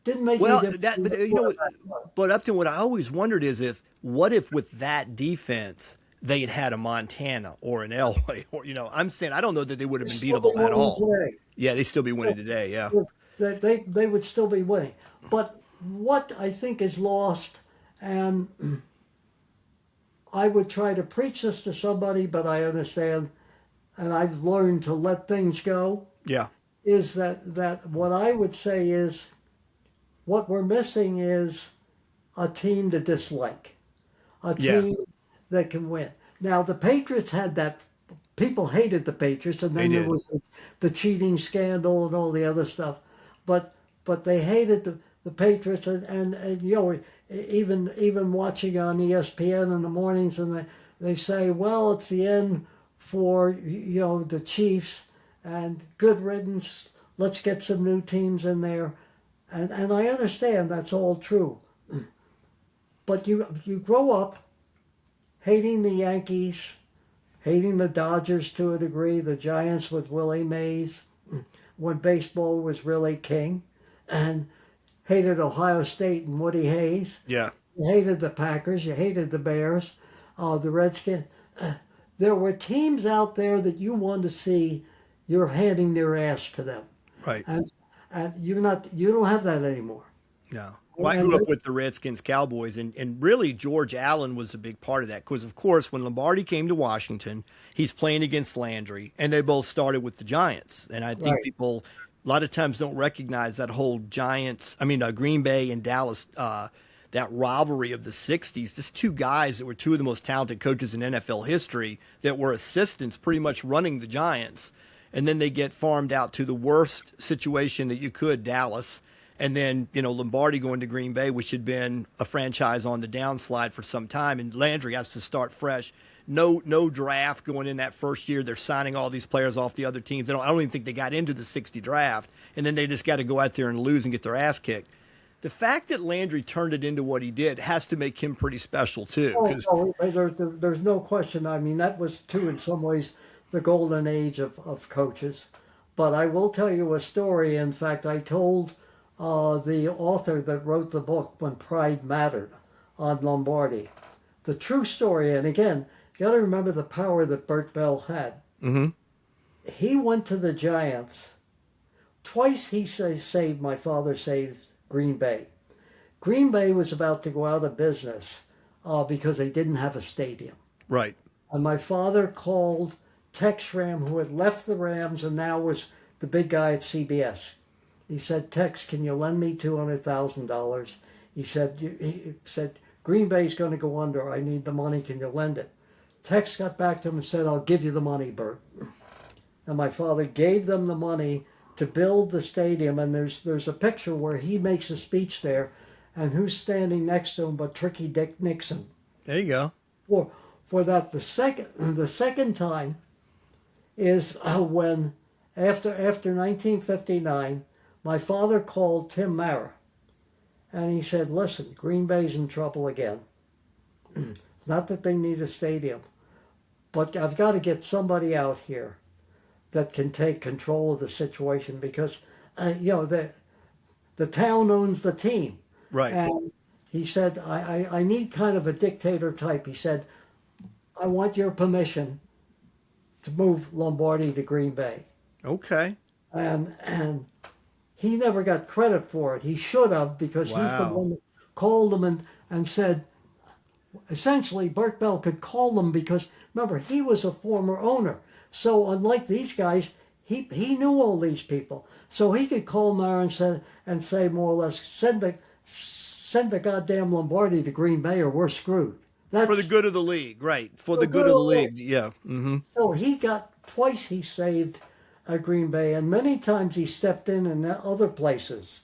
Didn't make any difference. But Upton, what I always wondered is what if with that defense they had had a Montana or an Elway, or I'm saying I don't know that they would have been beatable at all. Today. Yeah, they still be winning today. Yeah, they would still be winning. But what I think is lost, and I would try to preach this to somebody, but I understand, and I've learned to let things go. Yeah, is that what I would say is what we're missing is a team to dislike, a team that can win. Now, the Patriots had that. People hated the Patriots, and then there was the cheating scandal and all the other stuff. But they hated the Patriots, and even watching on ESPN in the mornings, and they say, well, it's the end for the Chiefs, and good riddance. Let's get some new teams in there. And I understand that's all true. But you grow up hating the Yankees, hating the Dodgers to a degree, the Giants with Willie Mays, when baseball was really king, and hated Ohio State and Woody Hayes. Yeah. You hated the Packers, you hated the Bears, the Redskins. There were teams out there that you wanted to see, you're handing their ass to them. Right. And you don't have that anymore. No. Well, I grew up with the Redskins, Cowboys, and really George Allen was a big part of that. Because, of course, when Lombardi came to Washington, he's playing against Landry, and they both started with the Giants. And I think people a lot of times don't recognize that whole Green Bay and Dallas, that rivalry of the 60s. Just two guys that were two of the most talented coaches in NFL history that were assistants pretty much running the Giants. And then they get farmed out to the worst situation that you could, Dallas. And then, Lombardi going to Green Bay, which had been a franchise on the downslide for some time. And Landry has to start fresh. No draft going in that first year. They're signing all these players off the other teams. I don't even think they got into the 60 draft. And then they just got to go out there and lose and get their ass kicked. The fact that Landry turned it into what he did has to make him pretty special, too. There's no question. I mean, that was, too, in some ways, the golden age of coaches. But I will tell you a story. In fact, I told the author that wrote the book When Pride Mattered on Lombardi the true story. And again, you got to remember the power that Bert Bell had. Mm-hmm. He went to the Giants. Twice he saved, my father saved Green Bay. Green Bay was about to go out of business because they didn't have a stadium. Right. And my father called Tex Schramm, who had left the Rams and now was the big guy at CBS. He said, Tex, can you lend me $200,000? He said, Green Bay's going to go under. I need the money. Can you lend it? Tex got back to him and said, I'll give you the money, Bert. And my father gave them the money to build the stadium. And there's a picture where he makes a speech there. And who's standing next to him but Tricky Dick Nixon? There you go. For that, the second time is when, after 1959, my father called Tim Mara. And he said, listen, Green Bay's in trouble again. It's not that they need a stadium, but I've got to get somebody out here that can take control of the situation because, the town owns the team. Right. And he said, I need kind of a dictator type. He said, I want your permission to move Lombardi to Green Bay. Okay. And he never got credit for it. He should have, because he's the Wow. one that called them and said, essentially, Bert Bell could call them because, remember, he was a former owner. So unlike these guys, he knew all these people. So he could call Mara and say more or less, send the goddamn Lombardi to Green Bay or we're screwed. That's, For the good of the league, right. For the good of the league, yeah. Mm-hmm. So twice he saved Green Bay, and many times he stepped in other places.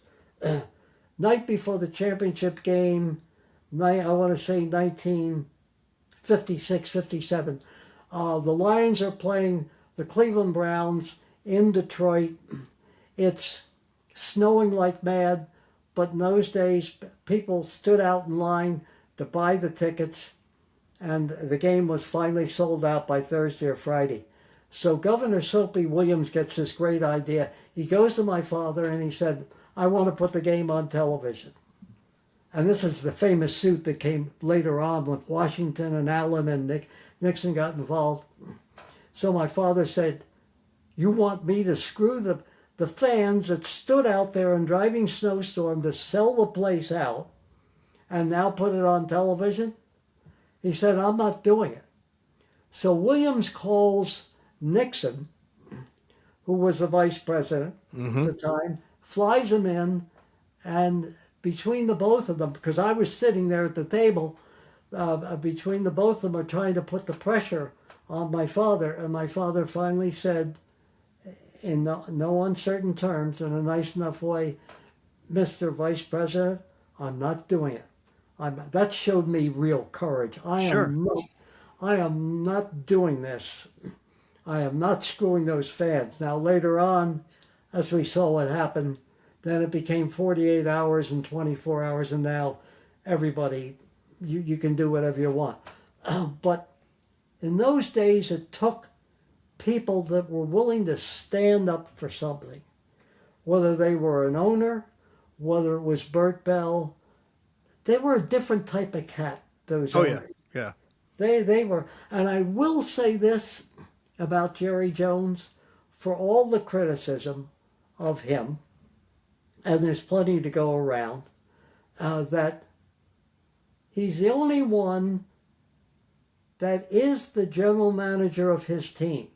Night before the championship game, I want to say 1956, 57, the Lions are playing the Cleveland Browns in Detroit. It's snowing like mad, but in those days, people stood out in line to buy the tickets, and the game was finally sold out by Thursday or Friday. So Governor Soapy Williams gets this great idea. He goes to my father and he said, I want to put the game on television. And this is the famous suit that came later on with Washington and Allen and Nixon got involved. So my father said, you want me to screw the fans that stood out there in driving snowstorm to sell the place out and now put it on television? He said, I'm not doing it. So Williams calls Nixon, who was the vice president at the time, flies him in, and between the both of them, because I was sitting there at the table, between the both of them are trying to put the pressure on my father, and my father finally said, in no uncertain terms, in a nice enough way, Mr. Vice President, I'm not doing it. That showed me real courage. I am not doing this. I am not screwing those fans. Now, later on, as we saw what happened, then it became 48 hours and 24 hours, and now everybody, you can do whatever you want. But in those days, it took people that were willing to stand up for something, whether they were an owner, whether it was Bert Bell. They were a different type of cat, those owners. Yeah. They were, and I will say this about Jerry Jones, for all the criticism of him, and there's plenty to go around, that he's the only one that is the general manager of his team.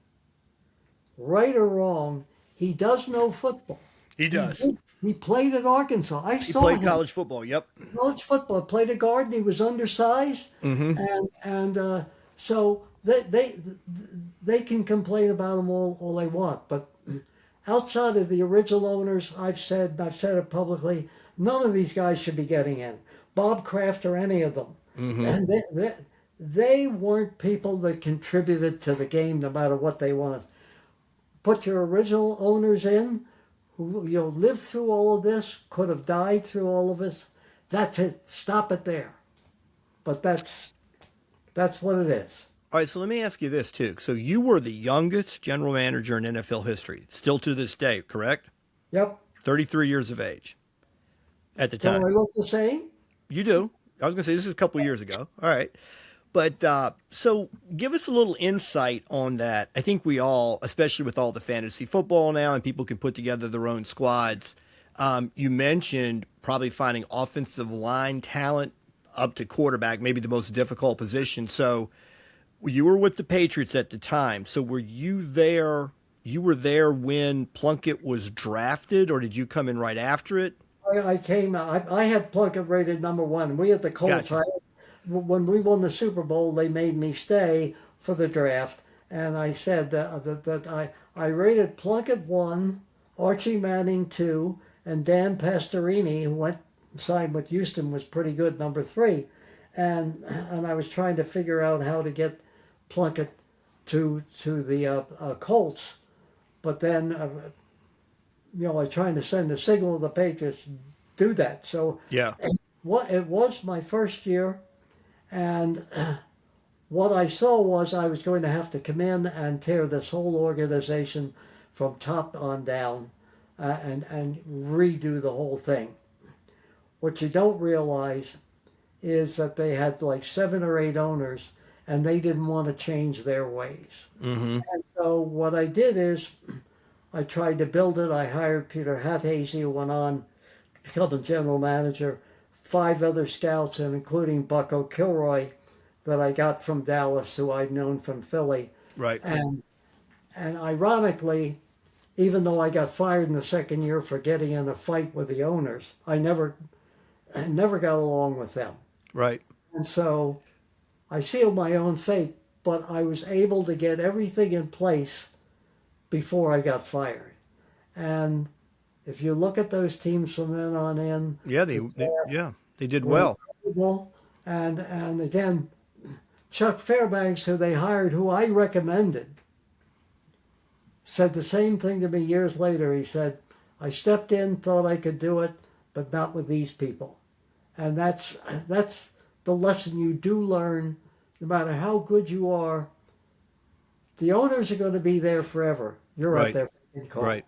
Right or wrong, he does know football. He does. He played at Arkansas. He played college football, yep. College football. Played a guard, and he was undersized. And so they can complain about him all they want. But outside of the original owners, I've said it publicly, none of these guys should be getting in. Bob Kraft or any of them. And they weren't people that contributed to the game no matter what they wanted. Put your original owners in, who lived through all of this, could have died through all of this. That's it. Stop it there. But that's what it is. All right, so let me ask you this, too. So you were the youngest general manager in NFL history, still to this day, correct? Yep. 33 years of age at the time. Do I look the same? You do. I was going to say, this is a couple of years ago. All right. But so give us a little insight on that. I think we all, especially with all the fantasy football now and people can put together their own squads, you mentioned probably finding offensive line talent up to quarterback, maybe the most difficult position. So you were with the Patriots at the time. So were you there? You were there when Plunkett was drafted, or did you come in right after it? I came. I had Plunkett rated number one. We at the Colts. Gotcha. when we won the Super Bowl, they made me stay for the draft, and I said that I rated Plunkett 1, Archie Manning 2, and Dan Pastorini, who signed with Houston, was pretty good, number 3. And I was trying to figure out how to get Plunkett to the Colts, but then I was trying to send a signal to the Patriots, do that. So Yeah. it was my first year, and what I saw was I was going to have to come in and tear this whole organization from top on down, and redo the whole thing. What you don't realize is that they had like 7 or 8 owners, and they didn't want to change their ways. Mm-hmm. And so what I did is I tried to build it. I hired Peter Hathazy, who went on to become a general manager, 5 other scouts, and including Buck O'Kilroy that I got from Dallas, who I'd known from Philly. Right. And ironically, even though I got fired in the second year for getting in a fight with the owners, I never got along with them. Right. And so I sealed my own fate, but I was able to get everything in place before I got fired. And if you look at those teams from then on in, Yeah, they did well. Incredible. And again, Chuck Fairbanks, who they hired, who I recommended, said the same thing to me years later. He said, I stepped in, thought I could do it, but not with these people. And that's the lesson you do learn. No matter how good you are, the owners are going to be there forever. You're Right. out there in call. Right.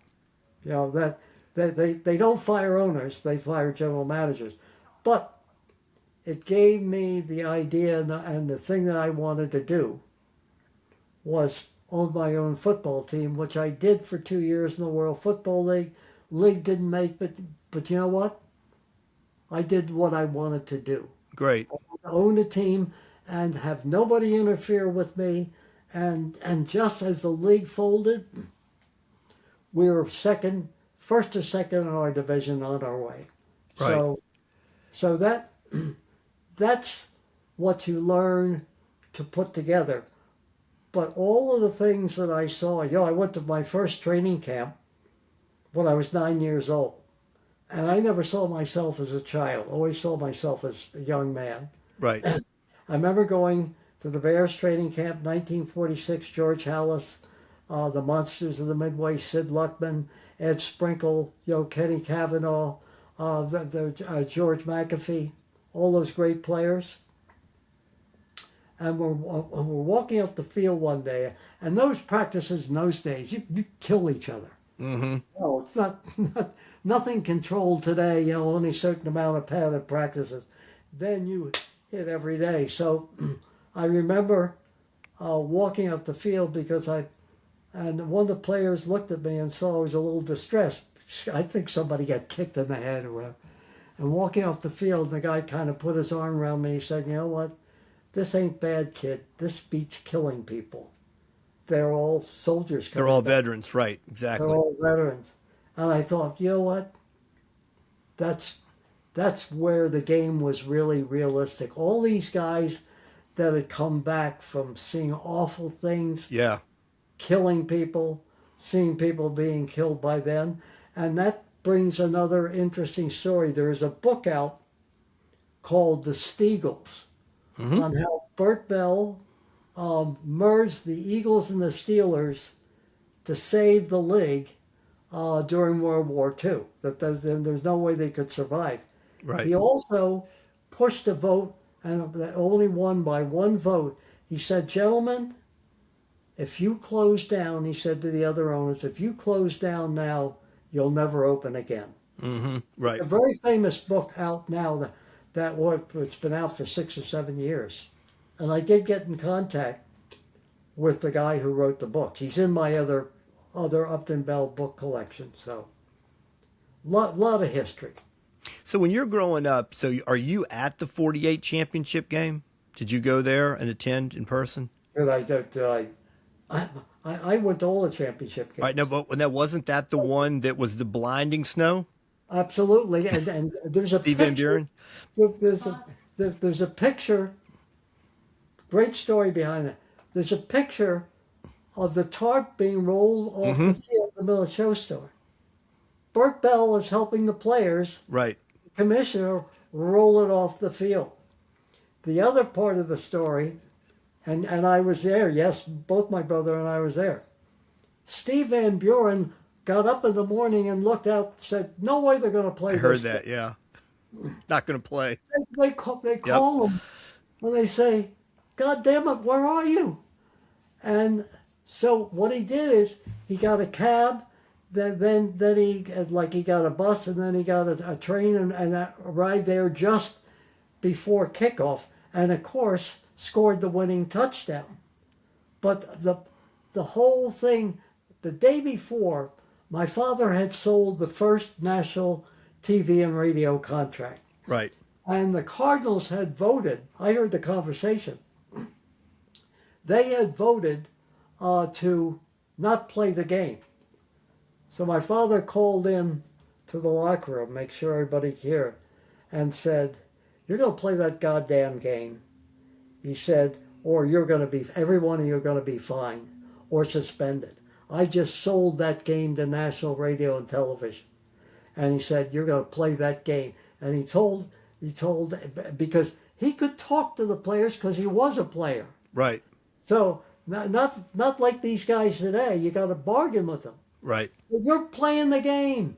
You know, that they don't fire owners, they fire general managers. But it gave me the idea, and the thing that I wanted to do was own my own football team, which I did for 2 years in the World Football League. League didn't make, but you know what? I did what I wanted to do. Great. Own a team and have nobody interfere with me. And just as the league folded, we were first or second in our division on our way. Right. So that's what you learn to put together. But all of the things that I saw, I went to my first training camp when I was 9 years old. And I never saw myself as a child, always saw myself as a young man. Right. I remember going to the Bears training camp, 1946, George Hallis, the Monsters of the Midway, Sid Luckman, Ed Sprinkle, Kenny Cavanaugh, George McAfee, all those great players. And we're walking off the field one day, and those practices in those days, you kill each other. Mm-hmm. No, it's not nothing controlled today. Only a certain amount of padded practices. Then you hit every day. So I remember walking off the field because and one of the players looked at me and saw I was a little distressed. I think somebody got kicked in the head or whatever. And walking off the field, the guy kind of put his arm around me. He said, "You know what? This ain't bad, kid. This beats killing people. They're all soldiers. They're all veterans, right? Exactly. They're all veterans." And I thought, you know what? That's where the game was really realistic. All these guys that had come back from seeing awful things, Yeah. killing people, seeing people being killed by them. And that brings another interesting story. There is a book out called The Steagles, Mm-hmm. on how Bert Bell merged the Eagles and the Steelers to save the league during World War II. That there's no way they could survive. Right. He also pushed a vote, and only won by one vote. He said, "Gentlemen, if you close down," he said to the other owners, "if you close down now, you'll never open again." Mm-hmm. Right. A very famous book out now it's been out for 6 or 7 years. And I did get in contact with the guy who wrote the book. He's in my other Upton Bell book collection. So, lot of history. So when you're growing up, are you at the 48 championship game? Did you go there and attend in person? I went to all the championship games. All right, no, but wasn't that the one that was the blinding snow? Absolutely. And there's a Steve Van picture. Buren? There's a picture great story behind it. There's a picture of the tarp being rolled off the field in the middle of the show story. Bert Bell is helping the players, Right. the commissioner, roll it off the field. The other part of the story, and I was there, yes, both my brother and I was there. Steve Van Buren got up in the morning and looked out and said, no way they're going to play I this. heard that, yeah. Not going to play. They call him and they say, God damn it, where are you? And so what he did is he got a cab, then he got a bus, and then he got a train and arrived there just before kickoff, and of course scored the winning touchdown. But the whole thing, the day before, my father had sold the first national TV and radio contract. Right. And the Cardinals had voted, I heard the conversation, they had voted to not play the game. So my father called in to the locker room, make sure everybody could hear, and said, you're going to play that goddamn game. He said, or every one of you are going to be fined or suspended. I just sold that game to national radio and television. And he said, you're going to play that game. And he told, because he could talk to the players because he was a player. Right. So not like these guys today. You got to bargain with them. Right. But you're playing the game.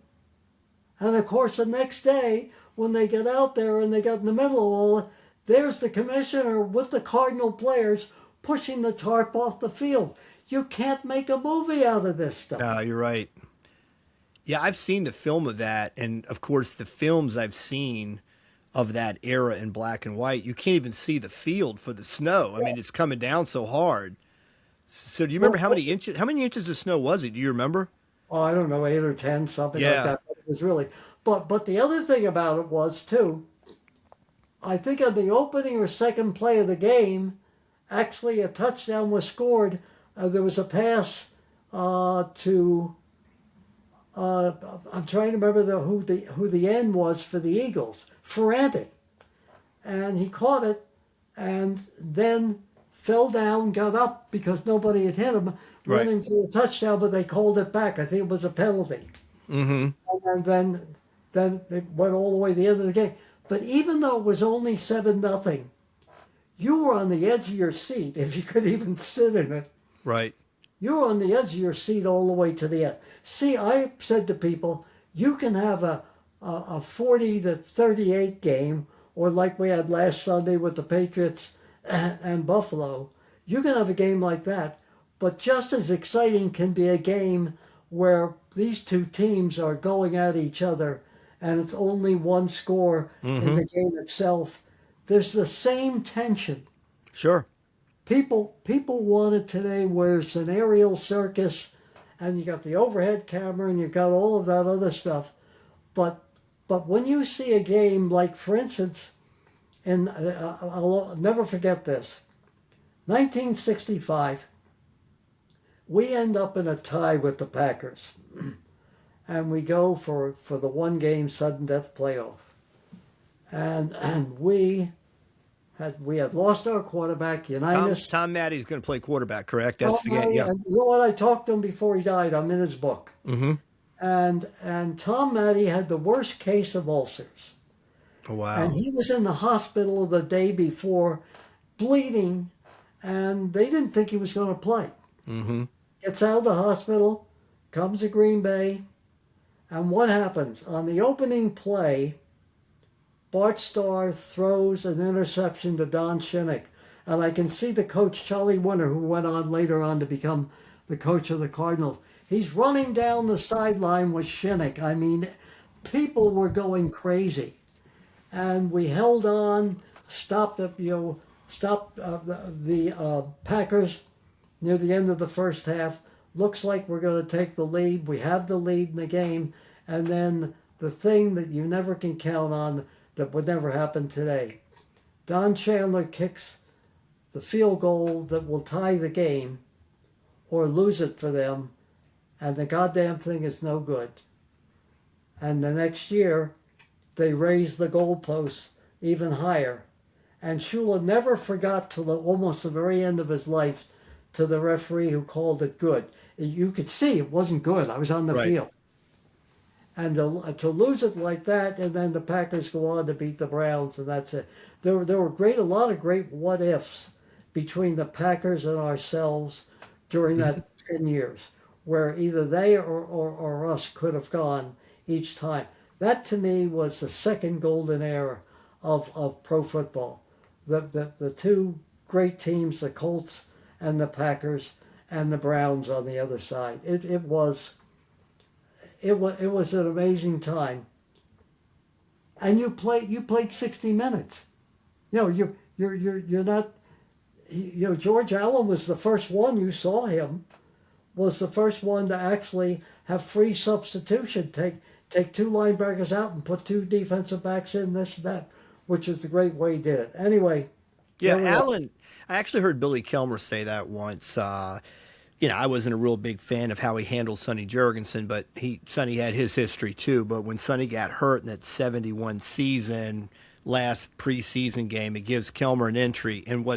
And of course, the next day, when they get out there and they got in the middle of all it, there's the commissioner with the Cardinal players pushing the tarp off the field. You can't make a movie out of this stuff. No, you're right. Yeah, I've seen the film of that. And, of course, the films I've seen of that era in black and white, you can't even see the field for the snow. I mean, it's coming down so hard. So do you remember how many inches of snow was it? Do you remember? Oh, I don't know, 8 or 10, something like that. But it was really, but the other thing about it was, too, I think on the opening or second play of the game, actually a touchdown was scored. There was a pass to, I'm trying to remember who the end was for the Eagles, Ferranti. And he caught it and then fell down, got up because nobody had hit him, running for a touchdown, but they called it back. I think it was a penalty. Mm-hmm. And then it went all the way to the end of the game. But even though it was only 7-0, you were on the edge of your seat, if you could even sit in it. Right. You were on the edge of your seat all the way to the end. See, I said to people, you can have a 40-38 game, or like we had last Sunday with the Patriots and Buffalo. You can have a game like that. But just as exciting can be a game where these two teams are going at each other and it's only one score in the game itself. There's the same tension. Sure. People want it today where it's an aerial circus and you got the overhead camera and you got all of that other stuff. But when you see a game like, for instance, I'll never forget this, 1965, we end up in a tie with the Packers. And we go for the one-game sudden death playoff. And we had lost our quarterback, Unitas. Tom Mattey's going to play quarterback, correct? That's the game, yeah. And you know what? I talked to him before he died. I'm in his book. Mm-hmm. And Tom Mattey had the worst case of ulcers. Oh, wow. And he was in the hospital the day before, bleeding, and they didn't think he was going to play. Mm-hmm. Gets out of the hospital, comes to Green Bay, and what happens? On the opening play, Bart Starr throws an interception to Don Shinnick, and I can see the coach, Charlie Winter, who went on later on to become the coach of the Cardinals. He's running down the sideline with Shinnick. I mean, people were going crazy. And we held on, stopped the Packers near the end of the first half. Looks like we're going to take the lead. We have the lead in the game. And then the thing that you never can count on that would never happen today. Don Chandler kicks the field goal that will tie the game or lose it for them. And the goddamn thing is no good. And the next year, they raise the goalposts even higher. And Shula never forgot till almost the very end of his life to the referee who called it good. You could see it wasn't good. I was on the Right. field. And to lose it like that, and then the Packers go on to beat the Browns, and that's it. There were a lot of great what ifs between the Packers and ourselves during that 10 years, where either they or us could have gone each time. That to me was the second golden era of pro football. The two great teams, the Colts and the Packers, and the Browns on the other side. It was an amazing time. And you played 60 minutes. You know, you're not, you know, George Allen was the first one, you saw him, was the first one to actually have free substitution, take two linebackers out and put two defensive backs in, this and that, which is the great way he did it. Anyway. Yeah, Allen, I actually heard Billy Kelmer say that once. You know, I wasn't a real big fan of how he handled Sonny Jurgensen, but Sonny had his history too. But when Sonny got hurt in that 71 season, last preseason game, it gives Kelmer an entry. And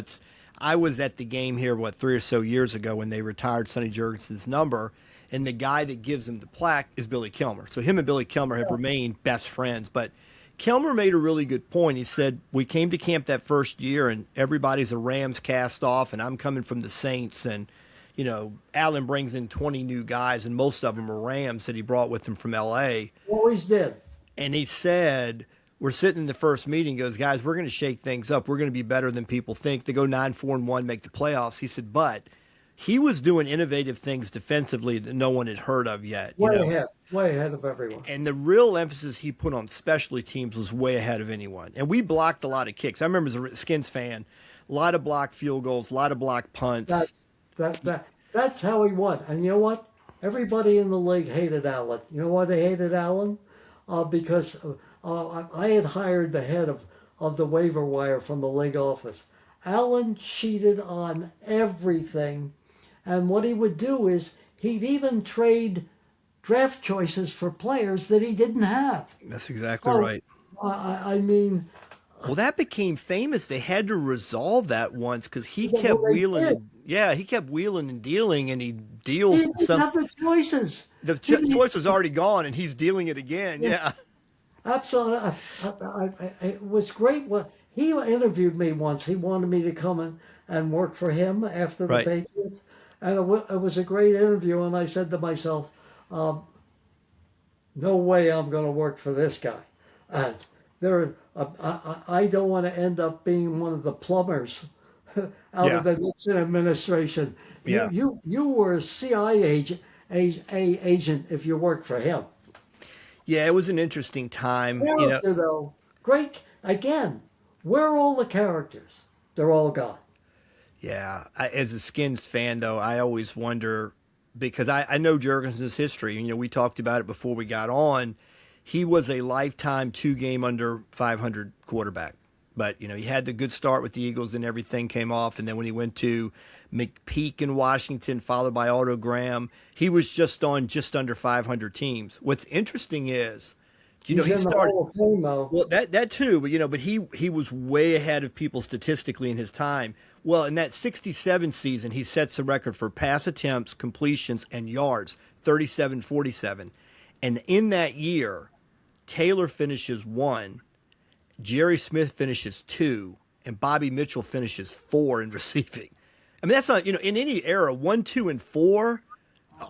I was at the game here, 3 or so years ago when they retired Sonny Jurgensen's number, and the guy that gives him the plaque is Billy Kelmer. So him and Billy Kelmer have remained best friends. But Kelmer made a really good point. He said, we came to camp that first year, and everybody's a Rams cast off, and I'm coming from the Saints, and you know, Allen brings in 20 new guys, and most of them are Rams that he brought with him from L.A. Always did. And he said, we're sitting in the first meeting, goes, guys, we're going to shake things up. We're going to be better than people think. They go 9-4-1, make the playoffs. He said, but he was doing innovative things defensively that no one had heard of yet. Way ahead of everyone. And the real emphasis he put on specialty teams was way ahead of anyone. And we blocked a lot of kicks. I remember as a Skins fan, a lot of blocked field goals, a lot of blocked punts. That's how he won. And you know what? Everybody in the league hated Allen. You know why they hated Allen? Because I had hired the head of the waiver wire from the league office. Allen cheated on everything. And what he would do is he'd even trade draft choices for players that he didn't have. That's exactly right. I mean... Well, that became famous. They had to resolve that once because he kept wheeling. He kept wheeling and dealing, and he deals. He didn't have the choices. The choice was already gone, and he's dealing it again. Yeah, absolutely. It was great. He interviewed me once. He wanted me to come in and work for him after the Patriots, and it was a great interview. And I said to myself, "No way I'm going to work for this guy." I don't want to end up being one of the plumbers out of the Nixon administration. Yeah. You were a CIA agent if you worked for him. Yeah, it was an interesting time. Though. Great. Again, where are all the characters? They're all gone. Yeah. As a Skins fan, though, I always wonder, because I know Jurgensen's history. You know, we talked about it before we got on. He was a lifetime 2-game under 500 quarterback. But, you know, he had the good start with the Eagles and everything came off. And then when he went to McPeak in Washington, followed by Otto Graham, he was just under 500 teams. What's interesting is, he started. The Hall of Fame, though. Well, that too, but he was way ahead of people statistically in his time. Well, in that 67 season, he sets the record for pass attempts, completions, and yards, 37-47. And in that year, Taylor finishes 1, Jerry Smith finishes 2, and Bobby Mitchell finishes 4 in receiving. I mean, that's not, in any era, 1, 2, and 4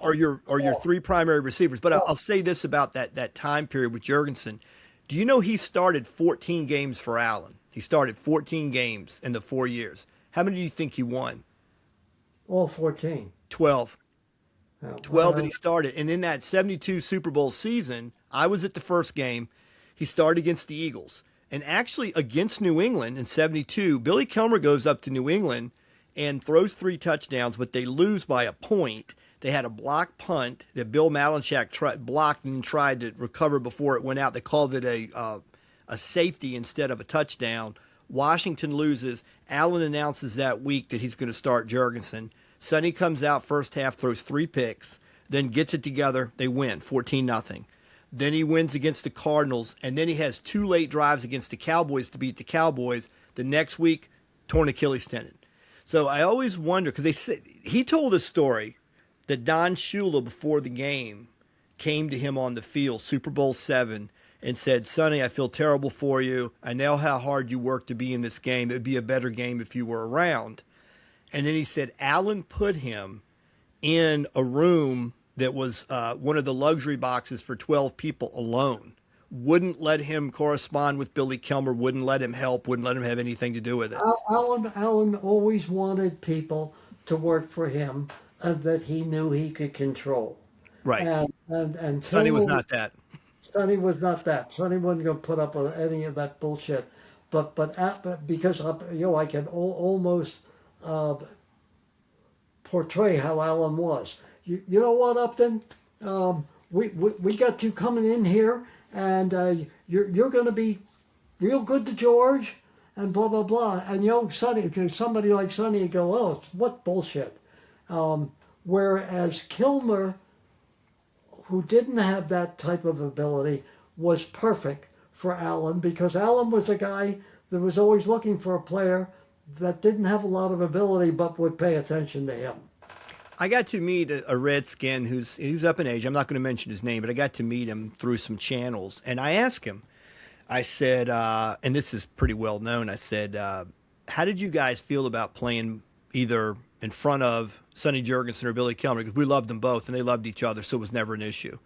are your 3 primary receivers. But I'll say this about that time period with Jurgensen. Do you know he started 14 games for Allen? He started 14 games in the 4 years. How many do you think he won? All 14. 12. 12 that he started. And in that 72 Super Bowl season, I was at the first game. He started against the Eagles. And actually against New England in 72, Billy Kelmer goes up to New England and throws 3 touchdowns, but they lose by a point. They had a block punt that Bill Malinchak blocked and tried to recover before it went out. They called it a safety instead of a touchdown. Washington loses. Allen announces that week that he's going to start Jurgensen. Sonny comes out first half, throws 3 picks, then gets it together. They win 14-0. Then he wins against the Cardinals, and then he has 2 late drives against the Cowboys to beat the Cowboys. The next week, torn Achilles tendon. So I always wonder, because he told a story that Don Shula before the game came to him on the field, Super Bowl VII, and said, "Sonny, I feel terrible for you. I know how hard you worked to be in this game. It would be a better game if you were around." And then he said Allen put him in a room that was one of the luxury boxes for 12 people alone. Wouldn't let him correspond with Billy Kilmer, wouldn't let him help, wouldn't let him have anything to do with it. Allen always wanted people to work for him that he knew he could control. Right. And Sonny was not that. Sonny was not that. Sonny wasn't going to put up with any of that bullshit. But because I can almost portray how Allen was. You know what, Upton? We got you coming in here, and you're going to be real good to George, and blah blah blah. And Sonny, somebody like Sonny would go, "Oh, what bullshit." Whereas Kilmer, who didn't have that type of ability, was perfect for Allen, because Allen was a guy that was always looking for a player that didn't have a lot of ability but would pay attention to him. I got to meet a Redskin who's up in age. I'm not going to mention his name, but I got to meet him through some channels. And I asked him, I said, and this is pretty well known, I said, how did you guys feel about playing either in front of Sonny Jurgensen or Billy Kilmer? Because we loved them both, and they loved each other, so it was never an issue.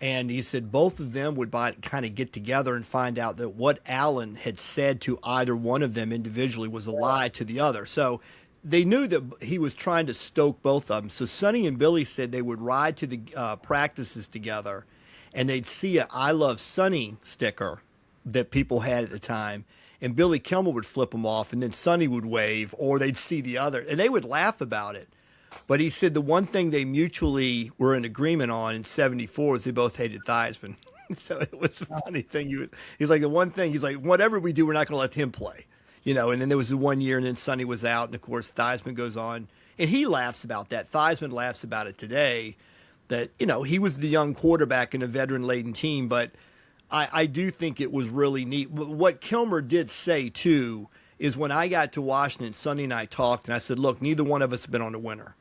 And he said both of them would kind of get together and find out that what Allen had said to either one of them individually was a lie to the other. So they knew that he was trying to stoke both of them. So Sonny and Billy said they would ride to the practices together, and they'd see a "I Love Sonny" sticker that people had at the time, and Billy Kilmer would flip them off, and then Sonny would wave, or they'd see the other, and they would laugh about it. But he said the one thing they mutually were in agreement on in '74 was they both hated Theismann. So it was a funny thing. He's like, the one thing, he's like, whatever we do, we're not going to let him play. And then there was the 1 year, and then Sonny was out, and of course Theismann goes on, and he laughs about that. Theismann laughs about it today, that he was the young quarterback in a veteran-laden team, but I do think it was really neat. What Kilmer did say too is when I got to Washington, Sonny and I talked, and I said, look, neither one of us have been on a winner,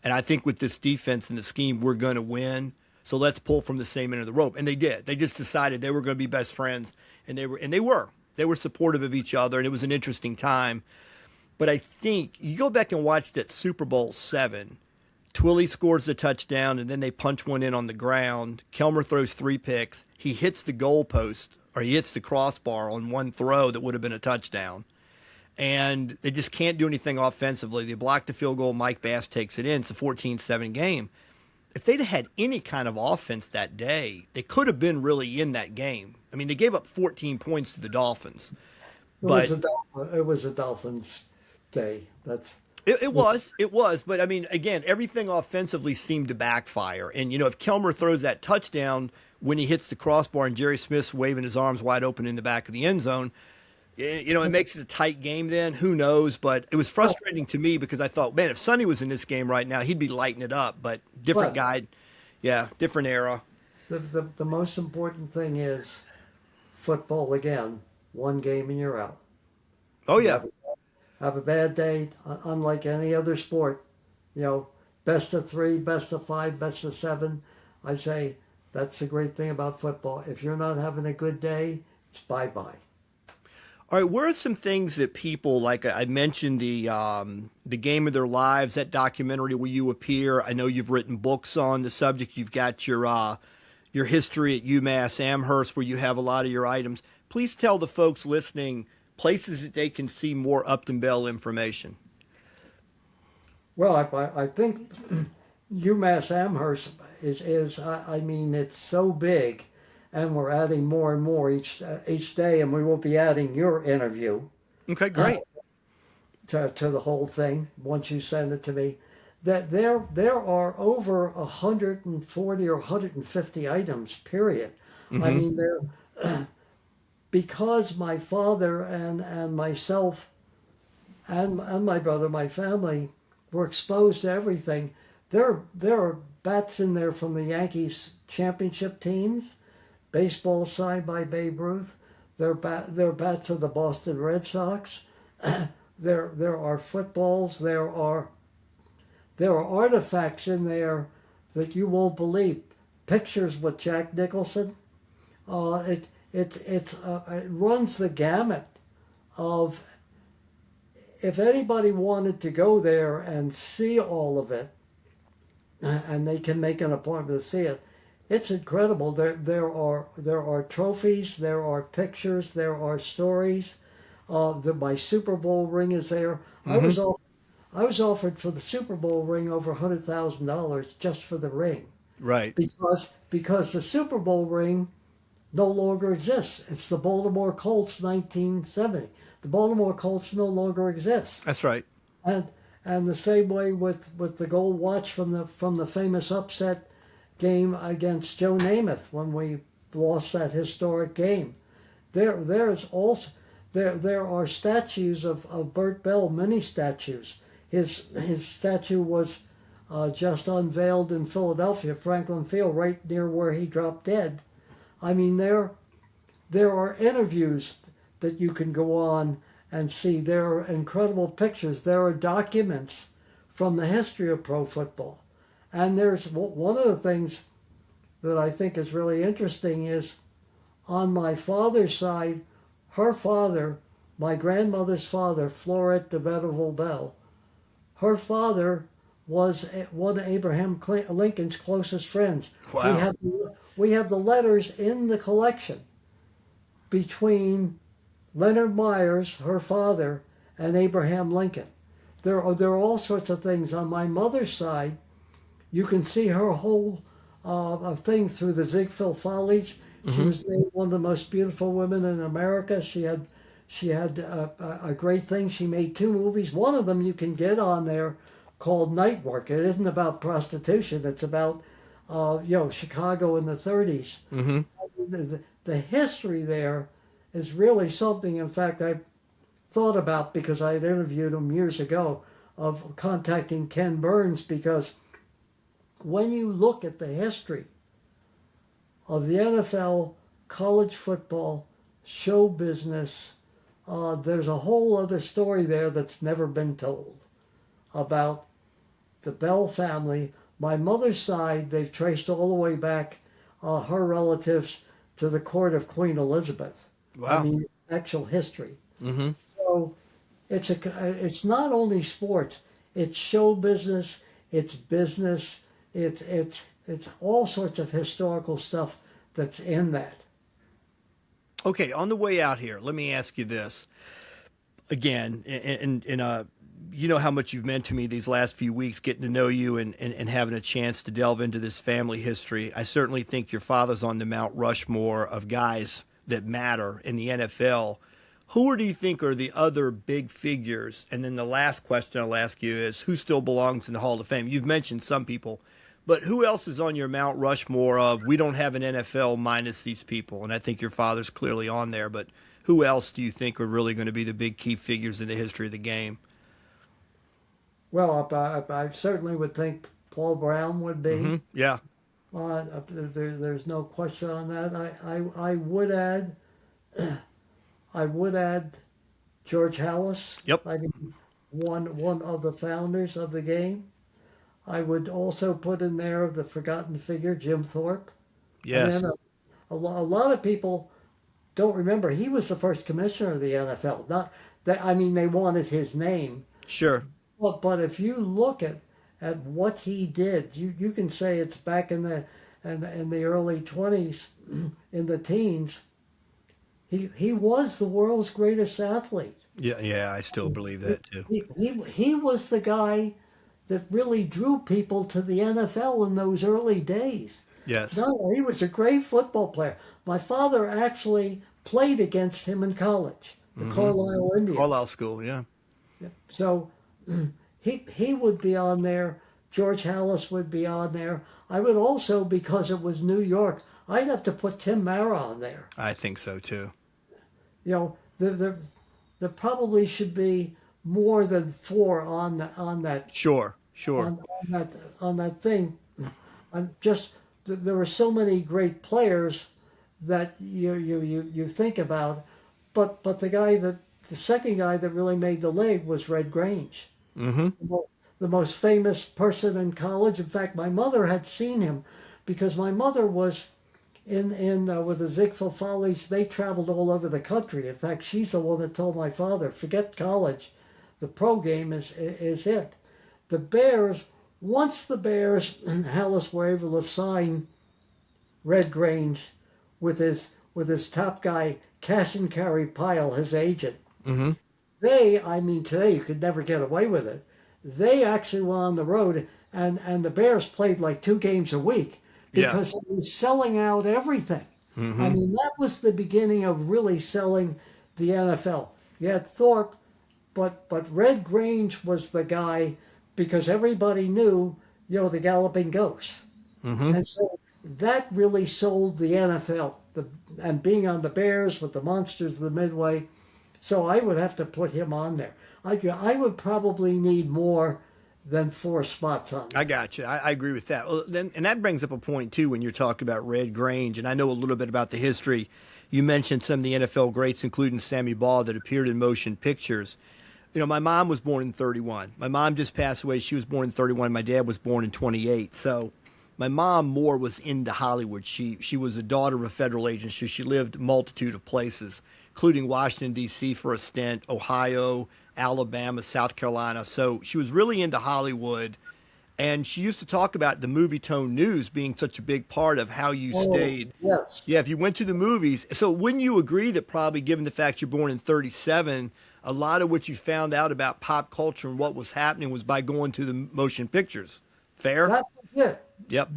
and I think with this defense and the scheme, we're going to win. So let's pull from the same end of the rope, and they did. They just decided they were going to be best friends, and they were. They were supportive of each other, and it was an interesting time. But I think you go back and watch that Super Bowl VII. Twilly scores the touchdown, and then they punch one in on the ground. Kilmer throws 3 picks. He hits the goalpost, or he hits the crossbar on one throw that would have been a touchdown. And they just can't do anything offensively. They block the field goal. Mike Bass takes it in. It's a 14-7 game. If they'd had any kind of offense that day, they could have been really in that game. I mean, they gave up 14 points to the Dolphins. It was a Dolphins day. It was. But, I mean, again, everything offensively seemed to backfire. And, if Kilmer throws that touchdown when he hits the crossbar and Jerry Smith's waving his arms wide open in the back of the end zone, it makes it a tight game then. Who knows? But it was frustrating to me because I thought, man, if Sonny was in this game right now, he'd be lighting it up. But different guy. Yeah, different era. The most important thing is football again. One game and you're out. Oh, yeah. Have a bad day, unlike any other sport. Best of 3, best of 5, best of 7. I say that's the great thing about football. If you're not having a good day, it's bye-bye. All right, where are some things that people, like I mentioned the Game of Their Lives, that documentary where you appear. I know you've written books on the subject. You've got your history at UMass Amherst where you have a lot of your items. Please tell the folks listening places that they can see more Upton Bell information. Well, I think UMass Amherst is it's so big. And we're adding more and more each day, and we will be adding your interview. Okay, great. To the whole thing once you send it to me. That there are over 140 or 150 items. Period. Mm-hmm. I mean, because my father and myself and my brother, my family, were exposed to everything. There are bats in there from the Yankees championship teams. baseball signed by Babe Ruth. They're bats of the Boston Red Sox. There are footballs. There are artifacts in there that you won't believe. Pictures with Jack Nicholson. It runs the gamut of. If anybody wanted to go there and see all of it, and they can make an appointment to see it, it's incredible. There are trophies, there are pictures, there are stories. My Super Bowl ring is there. Mm-hmm. I was offered for the Super Bowl ring over $100,000 just for the ring. Right. Because the Super Bowl ring no longer exists. It's the Baltimore Colts 1970. The Baltimore Colts no longer exist. That's right. And the same way with the gold watch from the famous upset game against Joe Namath when we lost that historic game. There are statues of Bert Bell, many statues. His statue was just unveiled in Philadelphia, Franklin Field, right near where he dropped dead. I mean, there are interviews that you can go on and see. There are incredible pictures. There are documents from the history of pro football. And there's one of the things that I think is really interesting is on my father's side, her father, my grandmother's father, Florette de Benneville Bell, her father was one of Abraham Lincoln's closest friends. Wow. We have the letters in the collection between Leonard Myers, her father, and Abraham Lincoln. There are all sorts of things. On my mother's side, you can see her whole thing through the Ziegfeld Follies. Mm-hmm. She was named one of the most beautiful women in America. She had a great thing. She made 2 movies. One of them you can get on there called Night Work. It isn't about prostitution. It's about Chicago in the 30s. Mm-hmm. The history there is really something. In fact, I thought about, because I had interviewed him years ago, of contacting Ken Burns, because when you look at the history of the NFL, college football, show business, there's a whole other story there that's never been told about the Bell family. My mother's side, they've traced all the way back her relatives to the court of Queen Elizabeth. Wow. I mean, actual history. Mm-hmm. So it's not only sports, it's show business, it's business, it's all sorts of historical stuff that's in that. Okay, on the way out here, let me ask you this. Again, you know how much you've meant to me these last few weeks, getting to know you and having a chance to delve into this family history. I certainly think your father's on the Mount Rushmore of guys that matter in the NFL. Who do you think are the other big figures? And then the last question I'll ask you is, who still belongs in the Hall of Fame? You've mentioned some people, but who else is on your Mount Rushmore of, we don't have an NFL minus these people? And I think your father's clearly on there, but who else do you think are really going to be the big key figures in the history of the game? Well, I certainly would think Paul Brown would be. Mm-hmm. Yeah. There's no question on that. I would add George Halas. Yep. I mean, one of the founders of the game. I would also put in there the forgotten figure, Jim Thorpe. Yes. A lot of people don't remember he was the first commissioner of the NFL. Not that, I mean, they wanted his name. Sure. But if you look at what he did, you can say it's back in the early 20s, in the teens. He was the world's greatest athlete. Yeah, I still believe that too. He was the guy that really drew people to the NFL in those early days. Yes. No, he was a great football player. My father actually played against him in college, the Carlisle Indians. Carlisle School, yeah. So he would be on there. George Halas would be on there. I would also, because it was New York, I'd have to put Tim Mara on there. I think so too. You know, there probably should be more than 4 on that. Sure. On that thing. There were so many great players that you think about. But the second guy that really made the league was Red Grange, Mm-hmm. the most famous person in college. In fact, my mother had seen him because my mother was in with the Ziegfeld Follies. They traveled all over the country. In fact, she's the one that told my father, forget college, the pro game is it. The Bears, once the Bears and Hallis were able to sign Red Grange with his top guy, Cash and Carry Pyle, his agent. Mm-hmm. I mean, today you could never get away with it. They actually went on the road, and the Bears played like 2 games a week because they were selling out everything. Mm-hmm. I mean, that was the beginning of really selling the NFL. You had Thorpe, but Red Grange was the guy because everybody knew, the Galloping Ghost. Mm-hmm. And so that really sold the NFL, and being on the Bears with the Monsters of the Midway. So I would have to put him on there. I would probably need more than 4 spots on there. I got you. I agree with that. Well, and that brings up a point, too, when you're talking about Red Grange. And I know a little bit about the history. You mentioned some of the NFL greats, including Sammy Baugh, that appeared in motion pictures. My mom was born in 31. My mom just passed away. She was born in 31. My dad was born in 28. So my mom more was into Hollywood. She was a daughter of a federal agent. She lived a multitude of places, including Washington, D.C. for a stint, Ohio, Alabama, South Carolina. So she was really into Hollywood. And she used to talk about the movie tone news being such a big part of how you stayed. Yes. Yeah, if you went to the movies. So wouldn't you agree that probably, given the fact you're born in 37, a lot of what you found out about pop culture and what was happening was by going to the motion pictures? Fair? That was it. Yep.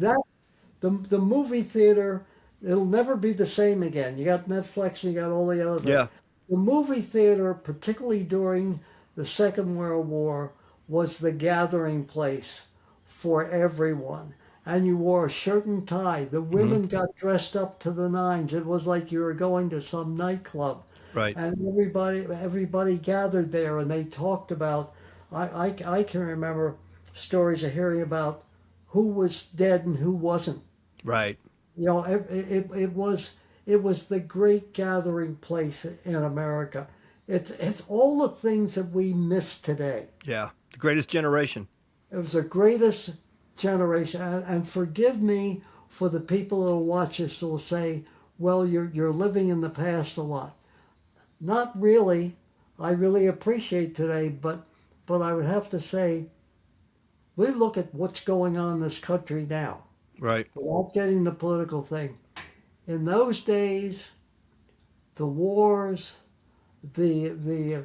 The movie theater, it'll never be the same again. You got Netflix, you got all the other things. Yeah. The movie theater, particularly during the Second World War, was the gathering place for everyone. And you wore a shirt and tie. The women got dressed up to the nines. It was like you were going to some nightclub. Right. And everybody gathered there, and they talked about. I can remember stories of hearing about who was dead and who wasn't. Right. It was the great gathering place in America. It's all the things that we miss today. Yeah. The greatest generation. It was the greatest generation. And forgive me for the people who watch this who will say, well, you're living in the past a lot. Not really. I really appreciate today, but I would have to say, we look at what's going on in this country now. Right. Without getting the political thing. In those days, the wars, the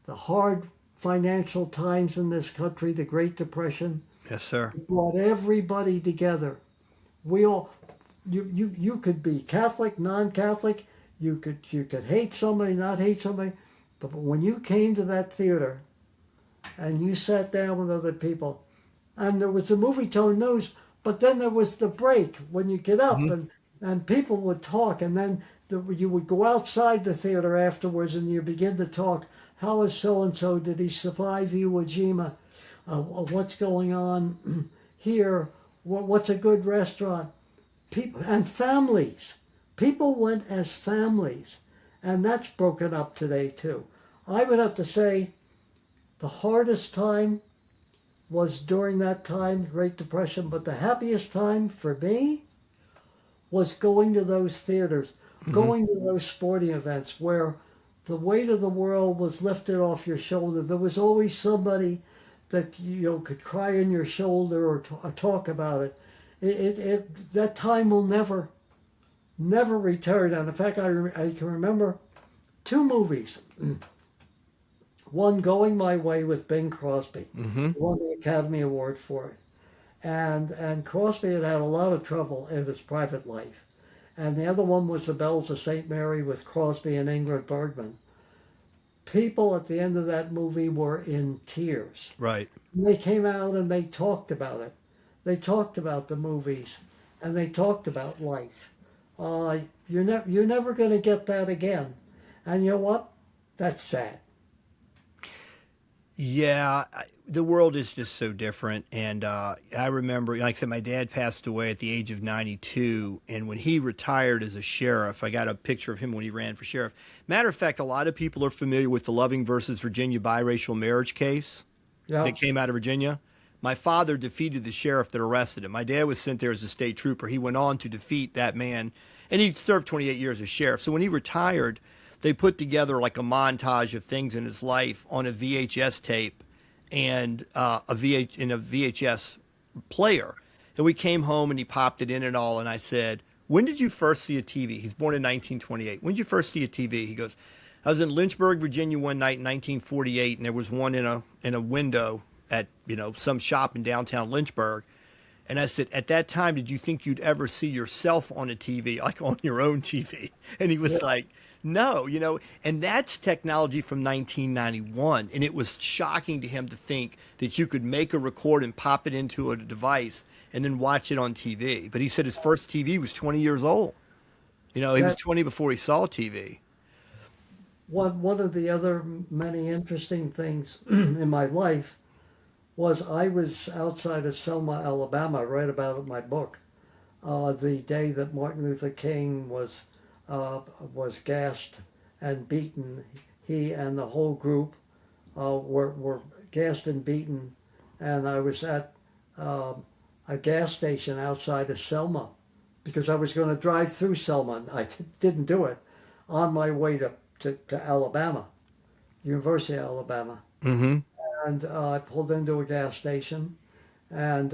hard financial times in this country, the Great Depression, Yes, sir. brought everybody together. We all, you could be Catholic, non-Catholic, you could hate somebody, not hate somebody, but when you came to that theater and you sat down with other people, and there was the movie tone news, but then there was the break when you get up and people would talk, and then you would go outside the theater afterwards and you begin to talk. How is so-and-so? Did he survive Iwo Jima? What's going on here? What's a good restaurant? People and families. People went as families, and that's broken up today too. I would have to say the hardest time was during that time, Great Depression, but the happiest time for me was going to those theaters, going to those sporting events where the weight of the world was lifted off your shoulder. There was always somebody that could cry on your shoulder or talk about it. That time will never return. And in fact, I can remember 2 movies. One, Going My Way with Bing Crosby, won the Academy Award for it. And Crosby had a lot of trouble in his private life. And the other one was The Bells of St. Mary with Crosby and Ingrid Bergman. People at the end of that movie were in tears. Right. And they came out and they talked about it. They talked about the movies, and they talked about life. You're never going to get that again. And you know what? That's sad. Yeah, the world is just so different. And I remember, like I said, my dad passed away at the age of 92. And when he retired as a sheriff, I got a picture of him when he ran for sheriff. Matter of fact, a lot of people are familiar with the Loving versus Virginia biracial marriage case Yeah. that came out of Virginia. My father defeated the sheriff that arrested him. My dad was sent there as a state trooper. He went on to defeat that man, and he served 28 years as sheriff. So when he retired, they put together like a montage of things in his life on a VHS tape and in a VHS player. And we came home and he popped it in and all. And I said, "When did you first see a TV?" He's born in 1928. "When did you first see a TV?" He goes, "I was in Lynchburg, Virginia one night in 1948, and there was one in a window at some shop in downtown Lynchburg." And I said, "At that time, did you think you'd ever see yourself on a TV, like on your own TV?" And he was like, "No, and that's technology from 1991. And it was shocking to him to think that you could make a record and pop it into a device and then watch it on TV. But he said his first TV was 20 years old. He was 20 before he saw TV. One of the other many interesting things in my life was I was outside of Selma, Alabama. I write about it in my book. The day that Martin Luther King was gassed and beaten. He and the whole group were gassed and beaten, and I was at a gas station outside of Selma because I was going to drive through Selma. I didn't do it on my way to Alabama, University of Alabama. Mm-hmm. And I pulled into a gas station, and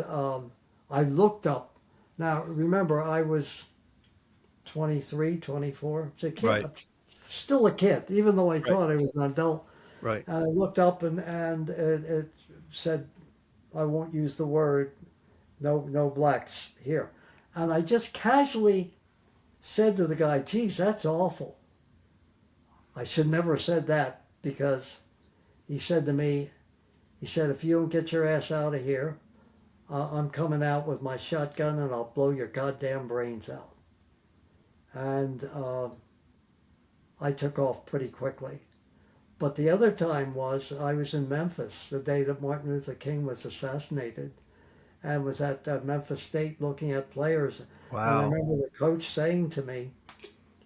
I looked up. Now, remember, I was 23, 24, a kid, Right. Still a kid, even though I thought I was an adult. Right. And I looked up, and it said, I won't use the word, no blacks here. And I just casually said to the guy, "Geez, that's awful." I should never have said that, because he said to me, "If you don't get your ass out of here, I'm coming out with my shotgun and I'll blow your goddamn brains out." And I took off pretty quickly. But the other time was I was in Memphis the day that Martin Luther King was assassinated, and was at Memphis State looking at players. Wow. And I remember the coach saying to me,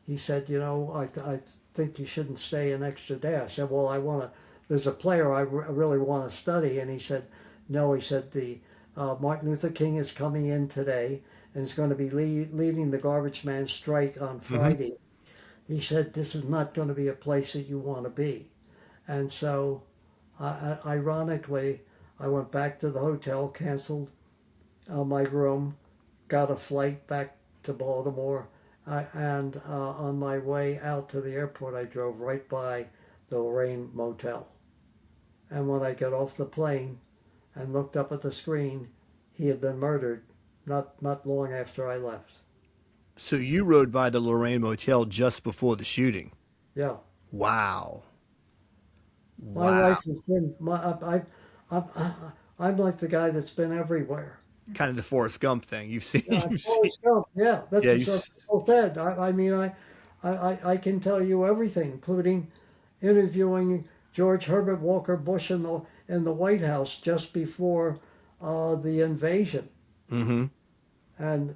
he said, I think you shouldn't stay an extra day. I said, "Well, there's a player I really want to study." And he said, "No," he said, "the Martin Luther King is coming in today and is going to be leading the garbage man strike on Friday." Mm-hmm. He said, "This is not going to be a place that you want to be." And so, ironically, I went back to the hotel, canceled my room, got a flight back to Baltimore, and on my way out to the airport, I drove right by the Lorraine Motel. And when I got off the plane and looked up at the screen, he had been murdered not long after I left. So you rode by the Lorraine Motel just before the shooting? Yeah. Wow. My life has been, I'm like the guy that's been everywhere. Kind of the Forrest Gump thing. You've seen. Yeah, Forrest Gump. Yeah, that's Yeah, what people said. I mean, I can tell you everything, including interviewing George Herbert Walker Bush in the White House just before the invasion. Mm-hmm. And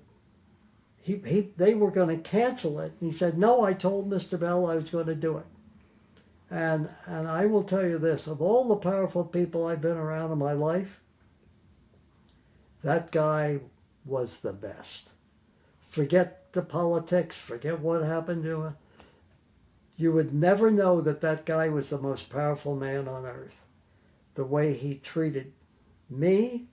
they were going to cancel it. And he said, "No, I told Mr. Bell I was going to do it." And I will tell you this, of all the powerful people I've been around in my life, that guy was the best. Forget the politics, forget what happened to him. You would never know that guy was the most powerful man on earth. The way he treated me,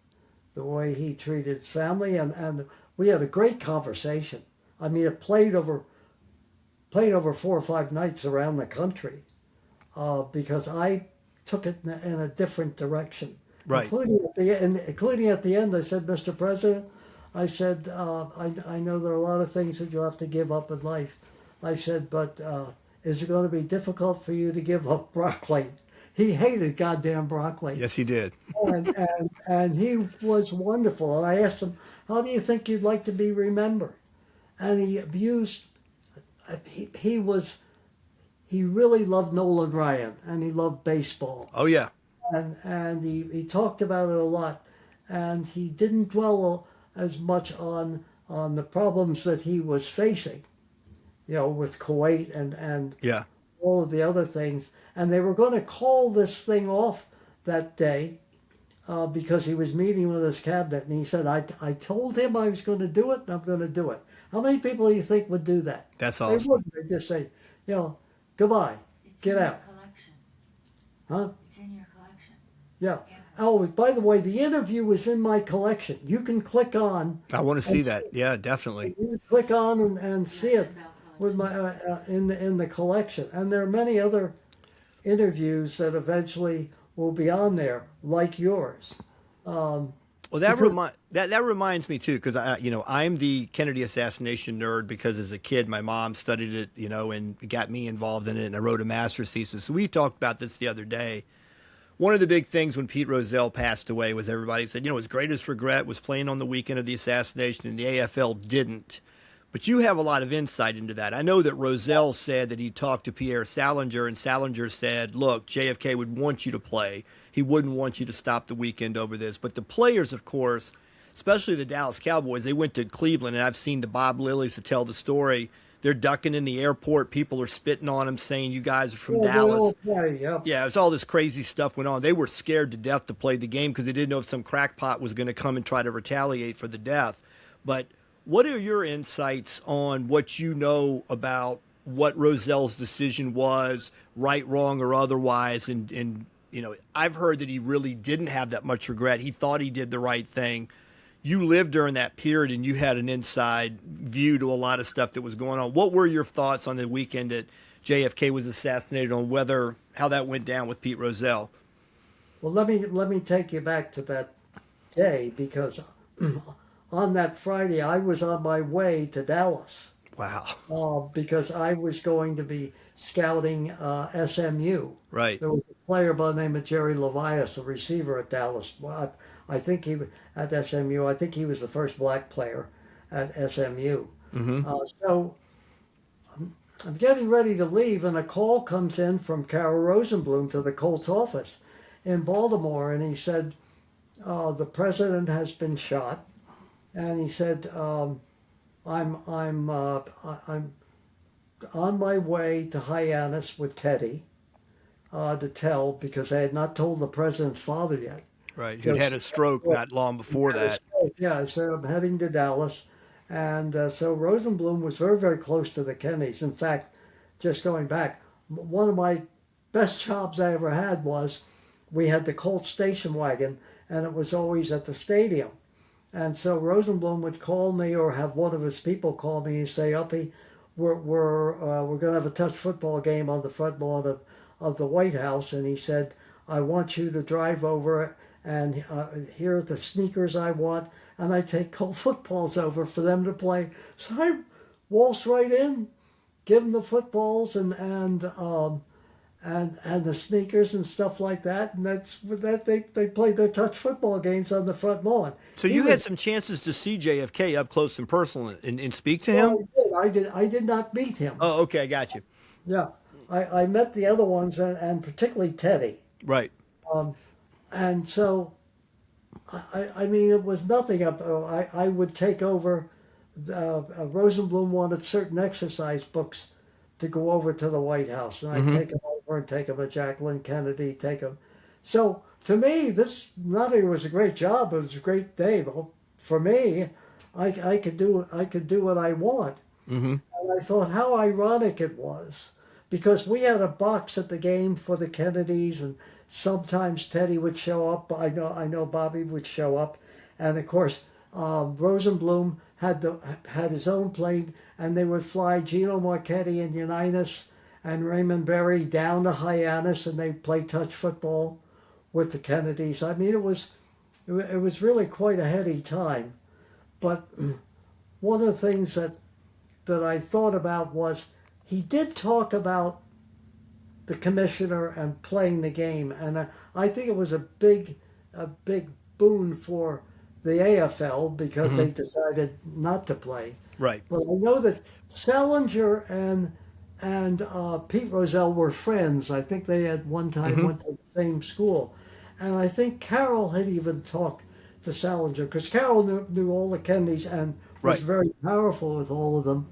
the way he treated his family, and we had a great conversation. I mean, it played over 4 or 5 nights around the country. Because I took it in a different direction. Right. Including at the end, I said, "Mr. President," I said, I know there are a lot of things that you have to give up in life. I said, "But is it going to be difficult for you to give up broccoli?" He hated goddamn broccoli. Yes, he did. and he was wonderful. And I asked him, "How do you think you'd like to be remembered?" And he really loved Nolan Ryan, and he loved baseball. Oh, yeah. and he talked about it a lot, and he didn't dwell as much on the problems that he was facing, with Kuwait and Yeah. all of the other things. And they were going to call this thing off that day because he was meeting with his cabinet, and he said, I told him I was going to do it, and I'm going to do it. How many people do you think would do that? That's They awesome. wouldn't. They just say, goodbye, get out. Collection. Huh? It's in your collection. Yeah. Oh, by the way, the interview is in my collection. You can click on. I want to see that. Yeah, definitely. You can click on and see it Upton Bell with collection. my in the collection. And there are many other interviews that eventually will be on there, like yours. Well, Because- that reminds me too, because I'm the Kennedy assassination nerd because as a kid my mom studied it, and got me involved in it, and I wrote a master's thesis. So we talked about this the other day. One of the big things when Pete Rozelle passed away was everybody said, his greatest regret was playing on the weekend of the assassination, and the AFL didn't. But you have a lot of insight into that. I know that Rozelle said that he talked to Pierre Salinger, and Salinger said, look, JFK would want you to play. He wouldn't want you to stop the weekend over this. But the players, of course, especially the Dallas Cowboys, they went to Cleveland, and I've seen the Bob Lillies that tell the story. They're ducking in the airport. People are spitting on them, saying, you guys are from Dallas. Yeah, it was all this crazy stuff went on. They were scared to death to play the game because they didn't know if some crackpot was going to come and try to retaliate for the death. But what are your insights on what you know about what Rozelle's decision was, right, wrong, or otherwise? And I've heard that he really didn't have that much regret. He thought he did the right thing. You lived during that period, and you had an inside view to a lot of stuff that was going on. What were your thoughts on the weekend that JFK was assassinated, on how that went down with Pete Rozelle? Well, let me take you back to that day, because on that Friday I was on my way to Dallas. Wow. Because I was going to be scouting SMU. Right. There was a player by the name of Jerry Levias, a receiver at Dallas. I think he at SMU. I think he was the first black player at SMU. Mm-hmm. So I'm getting ready to leave, and a call comes in from Carol Rosenblum to the Colts office in Baltimore, and he said the president has been shot, and he said I'm on my way to Hyannis with Teddy to tell, because I had not told the president's father yet. Right. Who'd had a stroke not long before that. Yeah, I said I'm heading to Dallas. And so Rosenblum was very, very close to the Kennedys. In fact, just going back, one of my best jobs I ever had was we had the Colts station wagon, and it was always at the stadium. And so Rosenblum would call me, or have one of his people call me and say, Uppy, we're going to have a touch football game on the front lawn of the White House. And he said, I want you to drive over, and here are the sneakers I want, and I take Colt footballs over for them to play. So I waltz right in, give them the footballs and the sneakers and stuff like that, and that's that they played their touch football games on the front lawn. So you had some chances to see JFK up close and personal and speak to him? I did not meet him. Oh, okay, I got you. Yeah, I met the other ones, and particularly Teddy. Right. And so, I mean, it was nothing. I would take over. Rosenblum wanted certain exercise books to go over to the White House, and I'd take them over and take them to Jacqueline Kennedy, take them. So to me, this not only was a great job, it was a great day. But for me, I could do what I want. Mm-hmm. And I thought how ironic it was, because we had a box at the game for the Kennedys, and sometimes Teddy would show up. I know Bobby would show up, and of course Rosenblum had his own plane, and they would fly Gino Marchetti and Unitas and Raymond Berry down to Hyannis, and they'd play touch football with the Kennedys. I mean, it was really quite a heady time. But one of the things that I thought about was he did talk about the commissioner and playing the game, and I think it was a big boon for the AFL because they decided not to play. Right. But I know that Salinger and Pete Rozelle were friends. I think they had one time went to the same school, And I think Carol had even talked to Salinger, because Carol knew all the Kennedys and was Right. very powerful with all of them.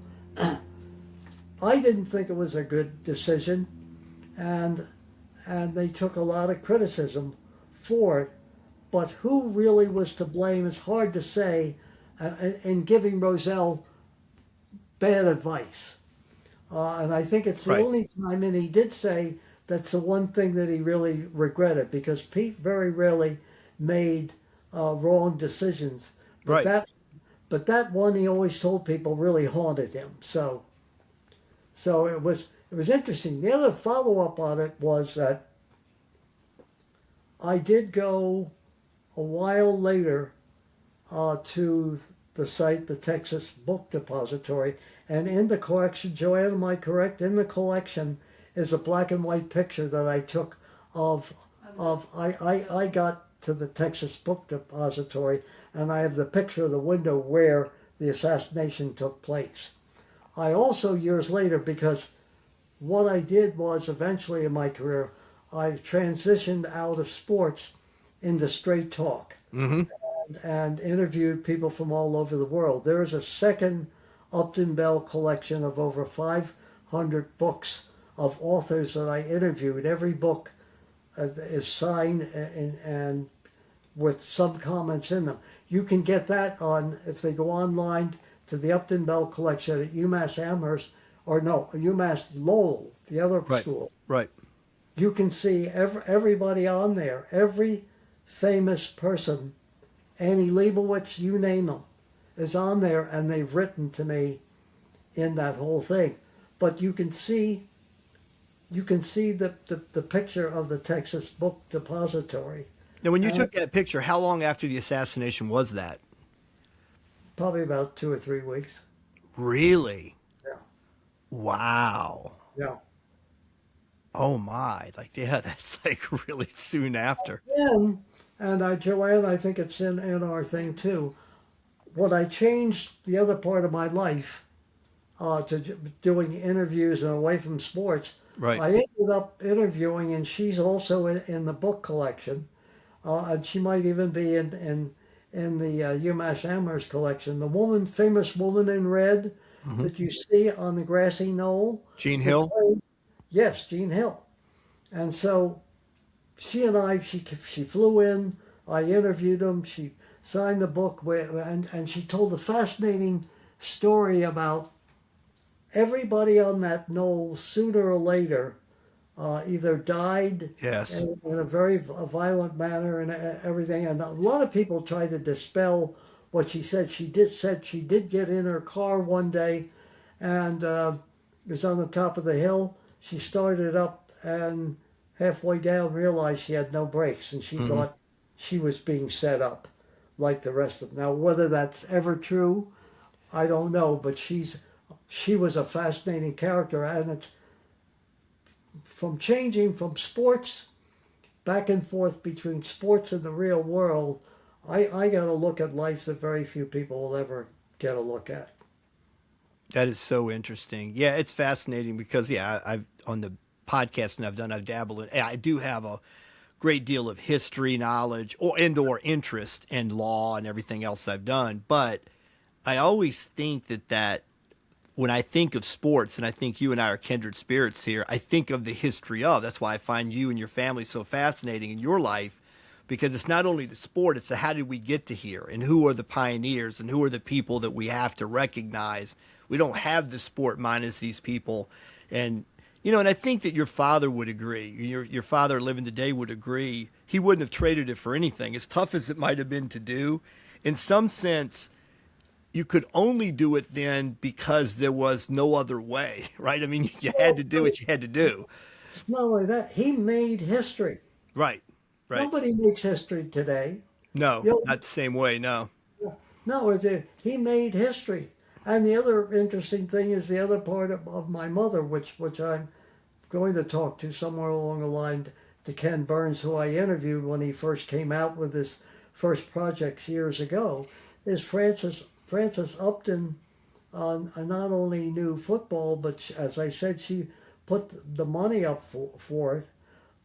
I didn't think it was a good decision, and they took a lot of criticism for it. But who really was to blame is hard to say in giving Roselle bad advice. And I think it's the Right. only time, and he did say that's the one thing that he really regretted, because Pete very rarely made wrong decisions. But Right. that one he always told people really haunted him. So it was interesting. The other follow up on it was that I did go a while later to the site, the Texas Book Depository, and in the collection, Joanne, am I correct? In the collection is a black and white picture that I took of I got to the Texas Book Depository, and I have the picture of the window where the assassination took place. I also, years later, because what I did was eventually in my career, I transitioned out of sports into straight talk Mm-hmm. and interviewed people from all over the world. There is a second Upton Bell collection of over 500 books of authors that I interviewed. Every book is signed and with some comments in them. You can get that on, if they go online to the Upton Bell collection at UMass Amherst, or no, UMass Lowell, the other Right. school. Right. You can see everybody on there, every famous person, Annie Leibovitz, you name them, is on there, and they've written to me in that whole thing. But you can see the picture of the Texas Book Depository. Now, when you Uh, took that picture, how long after the assassination was that? Probably about 2 or 3 weeks. Really? Yeah. Wow. Yeah. Oh my! Like, yeah, that's like really soon after. Joanne, I think it's in our thing too. What I changed the other part of my life doing interviews and away from sports. Right. I ended up interviewing, and she's also in the book collection, and she might even be in the UMass Amherst collection. The famous woman in red Mm-hmm. that you see on the grassy knoll. Gene Hill. Yes, Gene Hill. And so she and I, she flew in. I interviewed him. She signed the book, and she told a fascinating story about everybody on that knoll sooner or later either died Yes. in a very violent manner and everything. And a lot of people tried to dispel what she said. She did get in her car one day, and it was on the top of the hill. She started up and halfway down realized she had no brakes, and she thought she was being set up like the rest of them. Now, whether that's ever true, I don't know, but she was a fascinating character, and it's from changing from sports back and forth between sports and the real world. I got a look at life that very few people will ever get a look at. That is so interesting. Yeah, it's fascinating because I've on the podcasting I've dabbled in. I do have a great deal of history knowledge or interest in law and everything else I've done. But I always think that when I think of sports, and I think you and I are kindred spirits here, I think of the history of. That's why I find you and your family so fascinating in your life, because it's not only the sport, it's the how did we get to here, and who are the pioneers, and who are the people that we have to recognize. We don't have the sport minus these people. And and I think that your father would agree. Your father living today would agree. He wouldn't have traded it for anything. As tough as it might have been to do, in some sense, you could only do it then because there was no other way, right? I mean, you had to do what you had to do. Not only that, he made history. Right, right. Nobody makes history today. No, You not the same way, no. know, no, he made history. And the other interesting thing is the other part of my mother, which I'm going to talk to somewhere along the line to Ken Burns, who I interviewed when he first came out with his first projects years ago, is Frances Upton not only knew football, but as I said, she put the money up for it.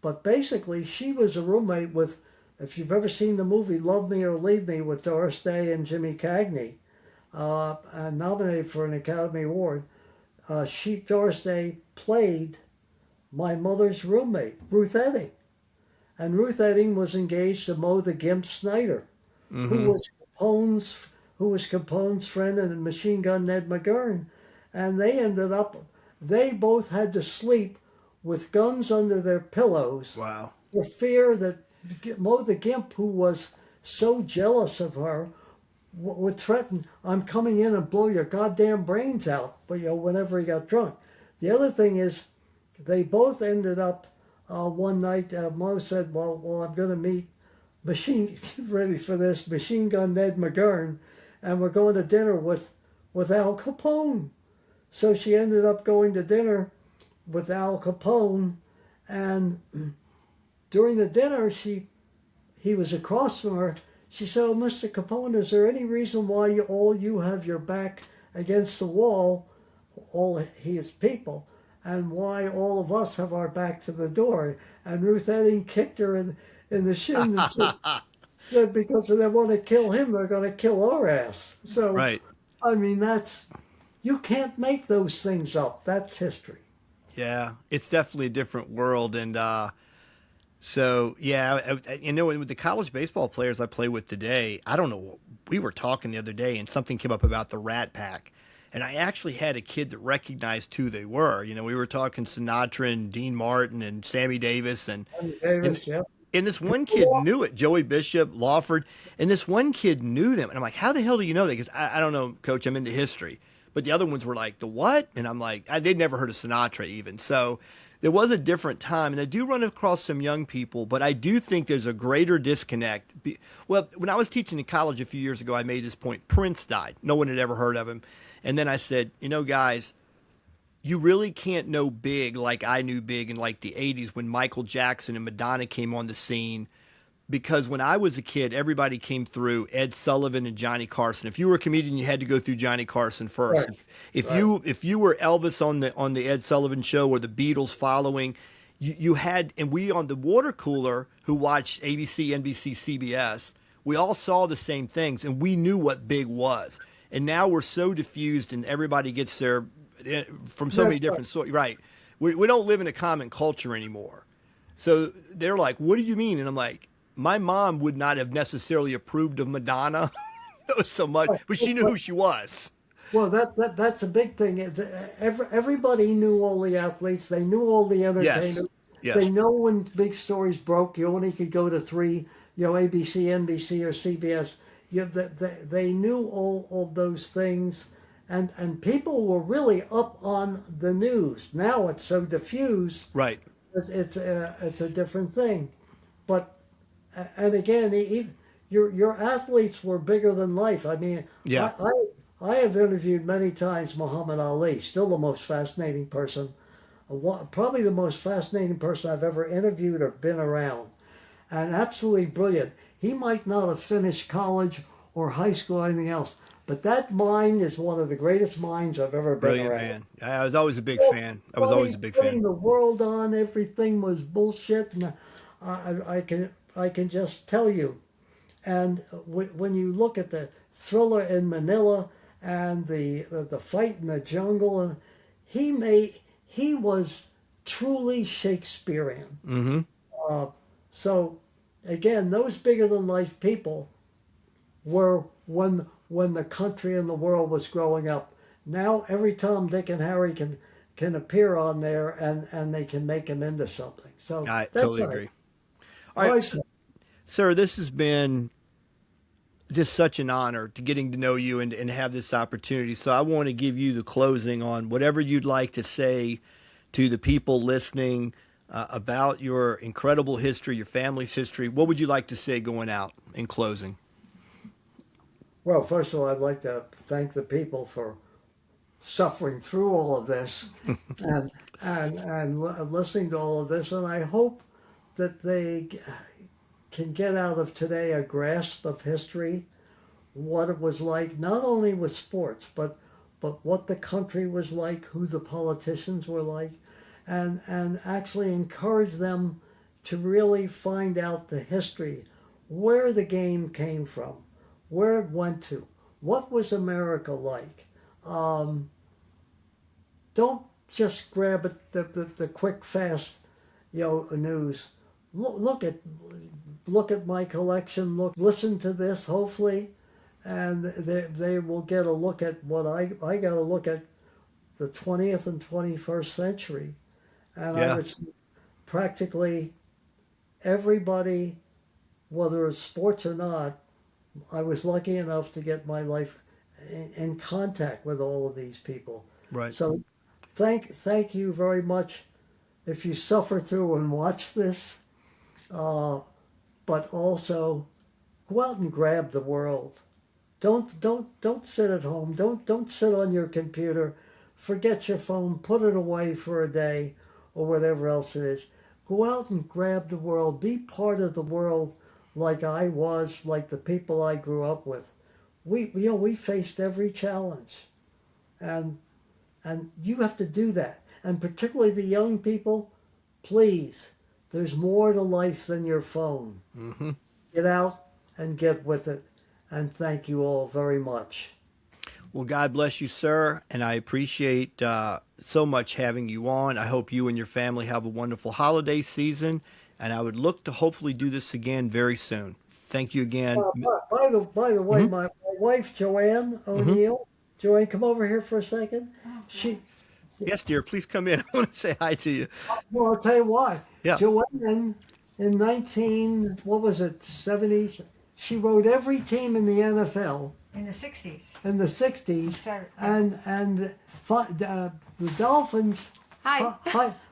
But basically, she was a roommate with if you've ever seen the movie Love Me or Leave Me with Doris Day and Jimmy Cagney, and nominated for an Academy Award, Doris Day played my mother's roommate, Ruth Etting. And Ruth Etting was engaged to Mo the Gimp Snyder, who was Capone's friend and Machine Gun Ned McGurn. And they both had to sleep with guns under their pillows. Wow. For fear that Mo the Gimp, who was so jealous of her, would threaten, I'm coming in and blow your goddamn brains out, but whenever he got drunk. The other thing is, they both ended up one night, Mo said, well, I'm going to meet ready for this, Machine Gun Ned McGurn, and we're going to dinner with Al Capone. So she ended up going to dinner with Al Capone, and during the dinner, he was across from her. She said, oh, Mr. Capone, is there any reason why you have your back against the wall, all his people, and why all of us have our back to the door? And Ruth Etting kicked her in the shin and said, because if they want to kill him, they're going to kill our ass. So, right. I mean, you can't make those things up. That's history. Yeah, it's definitely a different world. And so, yeah, with the college baseball players I play with today, I don't know, we were talking the other day and something came up about the Rat Pack. And I actually had a kid that recognized who they were. We were talking Sinatra and Dean Martin and Sammy Davis. And this one kid knew it, Joey Bishop, Lawford. And this one kid knew them. And I'm like, how the hell do you know that? Because I don't know, Coach, I'm into history. But the other ones were like, the what? And I'm like, they'd never heard of Sinatra even. So there was a different time. And I do run across some young people, but I do think there's a greater disconnect. Well, when I was teaching in college a few years ago, I made this point. Prince died. No one had ever heard of him. And then I said, guys, you really can't know Big like I knew Big in like the 80s when Michael Jackson and Madonna came on the scene. Because when I was a kid, everybody came through Ed Sullivan and Johnny Carson. If you were a comedian, you had to go through Johnny Carson first. Right. If you were Elvis on the Ed Sullivan show or the Beatles following, you had, and we on the water cooler who watched ABC, NBC, CBS, we all saw the same things and we knew what Big was. And now we're so diffused and everybody gets there from so many different sources. Right. We don't live in a common culture anymore. So they're like, what do you mean? And I'm like, my mom would not have necessarily approved of Madonna so much, but she knew who she was. Well, that's a big thing. Everybody knew all the athletes. They knew all the entertainers. Yes. They know when big stories broke, you only could go to 3, ABC, NBC, or CBS. They knew all those things, and people were really up on the news. Now it's so diffused. Right. It's a different thing, but and again, your athletes were bigger than life. I mean, yeah. I have interviewed many times Muhammad Ali, still the most fascinating person, probably the most fascinating person I've ever interviewed or been around, and absolutely brilliant. He might not have finished college or high school or anything else, but that mind is one of the greatest minds I've ever been Brilliant around. man. I was always a big fan. Putting the world on, everything was bullshit, and I can just tell you. And when you look at the Thriller in Manila and the fight in the jungle, and he was truly Shakespearean. Mm-hmm. So again, those bigger than life people were when the country and the world was growing up. Now every Tom, Dick, and Harry can appear on there and they can make him into something. So I that's totally right. agree. All right, sir, this has been just such an honor to getting to know you and have this opportunity. So I want to give you the closing on whatever you'd like to say to the people listening about your incredible history, your family's history. What would you like to say going out in closing? Well, first of all, I'd like to thank the people for suffering through all of this and listening to all of this. And I hope that they can get out of today a grasp of history, what it was like, not only with sports, but what the country was like, who the politicians were like, and actually encourage them to really find out the history, where the game came from, where it went to, what was America like. Don't just grab it, the quick, fast, news. Look at my collection. Listen to this, hopefully, and they will get a look at what I got to look at the 20th and 21st century, and I would say practically everybody, whether it's sports or not, I was lucky enough to get my life in contact with all of these people. Right. So thank you very much if you suffer through and watch this, but also go out and grab the world. Don't sit at home. Don't sit on your computer. Forget your phone. Put it away for a day or whatever else it is. Go out and grab the world. Be part of the world like I was, like the people I grew up with. We faced every challenge, and you have to do that. And particularly the young people, please, there's more to life than your phone. Mm-hmm. Get out and get with it. And thank you all very much. Well, God bless you, sir, and I appreciate so much having you on. I hope you and your family have a wonderful holiday season, and I would look to hopefully do this again very soon. Thank you again. By the way, Mm-hmm. my wife, Joanne O'Neill, Joanne, come over here for a second. Yes, dear, please come in. I want to say hi to you. Well, I'll tell you why. Yeah. Joanne, in 70s, she wrote every team in the NFL. In the 60s. In the 60s, Sorry. and the Dolphins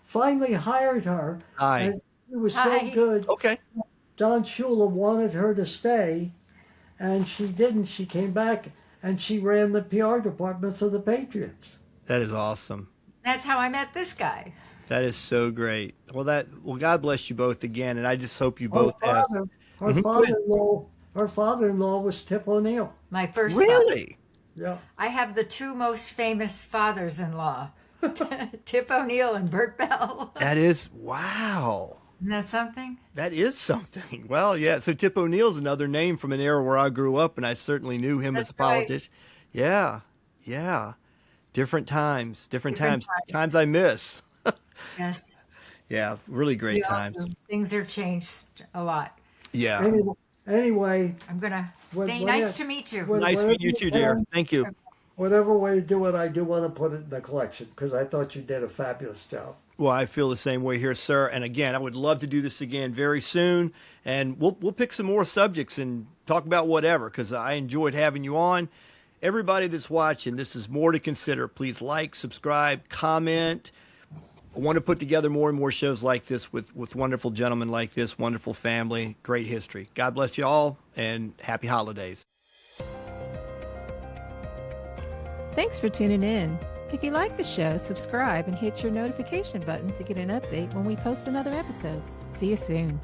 finally hired her. Hi. And it was so Hi. good. Okay. Don Shula wanted her to stay, and she didn't. She came back, and she ran the PR department for the Patriots. That is awesome. That's how I met this guy. That is so great. Well, God bless you both again, and I just hope you Her both have. Her father-in-law was Tip O'Neill. My first father. Really? Yeah. I have the two most famous fathers-in-law, Tip O'Neill and Bert Bell. That is, wow. Isn't that something? That is something. Well, yeah. So Tip O'Neill's another name from an era where I grew up, and I certainly knew him as a That's right. politician. Yeah. Yeah. Different times. Different Times. times. Times I miss. Yes. Yeah. Really great Yeah, times. Things are changed a lot. Yeah. Anyway, I'm going to When- say when nice it- to meet you. when- Nice to meet you too, dear. Thank you. whatever way you do it, I do want to put it in the collection because I thought you did a fabulous job. Well, I feel the same way here, sir. And again, I would love to do this again very soon. And we'll pick some more subjects and talk about whatever, because I enjoyed having you on. Everybody that's watching, this is More to Consider. Please like, subscribe, comment. I want to put together more and more shows like this with wonderful gentlemen like this, wonderful family, great history. God bless you all, and happy holidays. Thanks for tuning in. If you like the show, subscribe and hit your notification button to get an update when we post another episode. See you soon.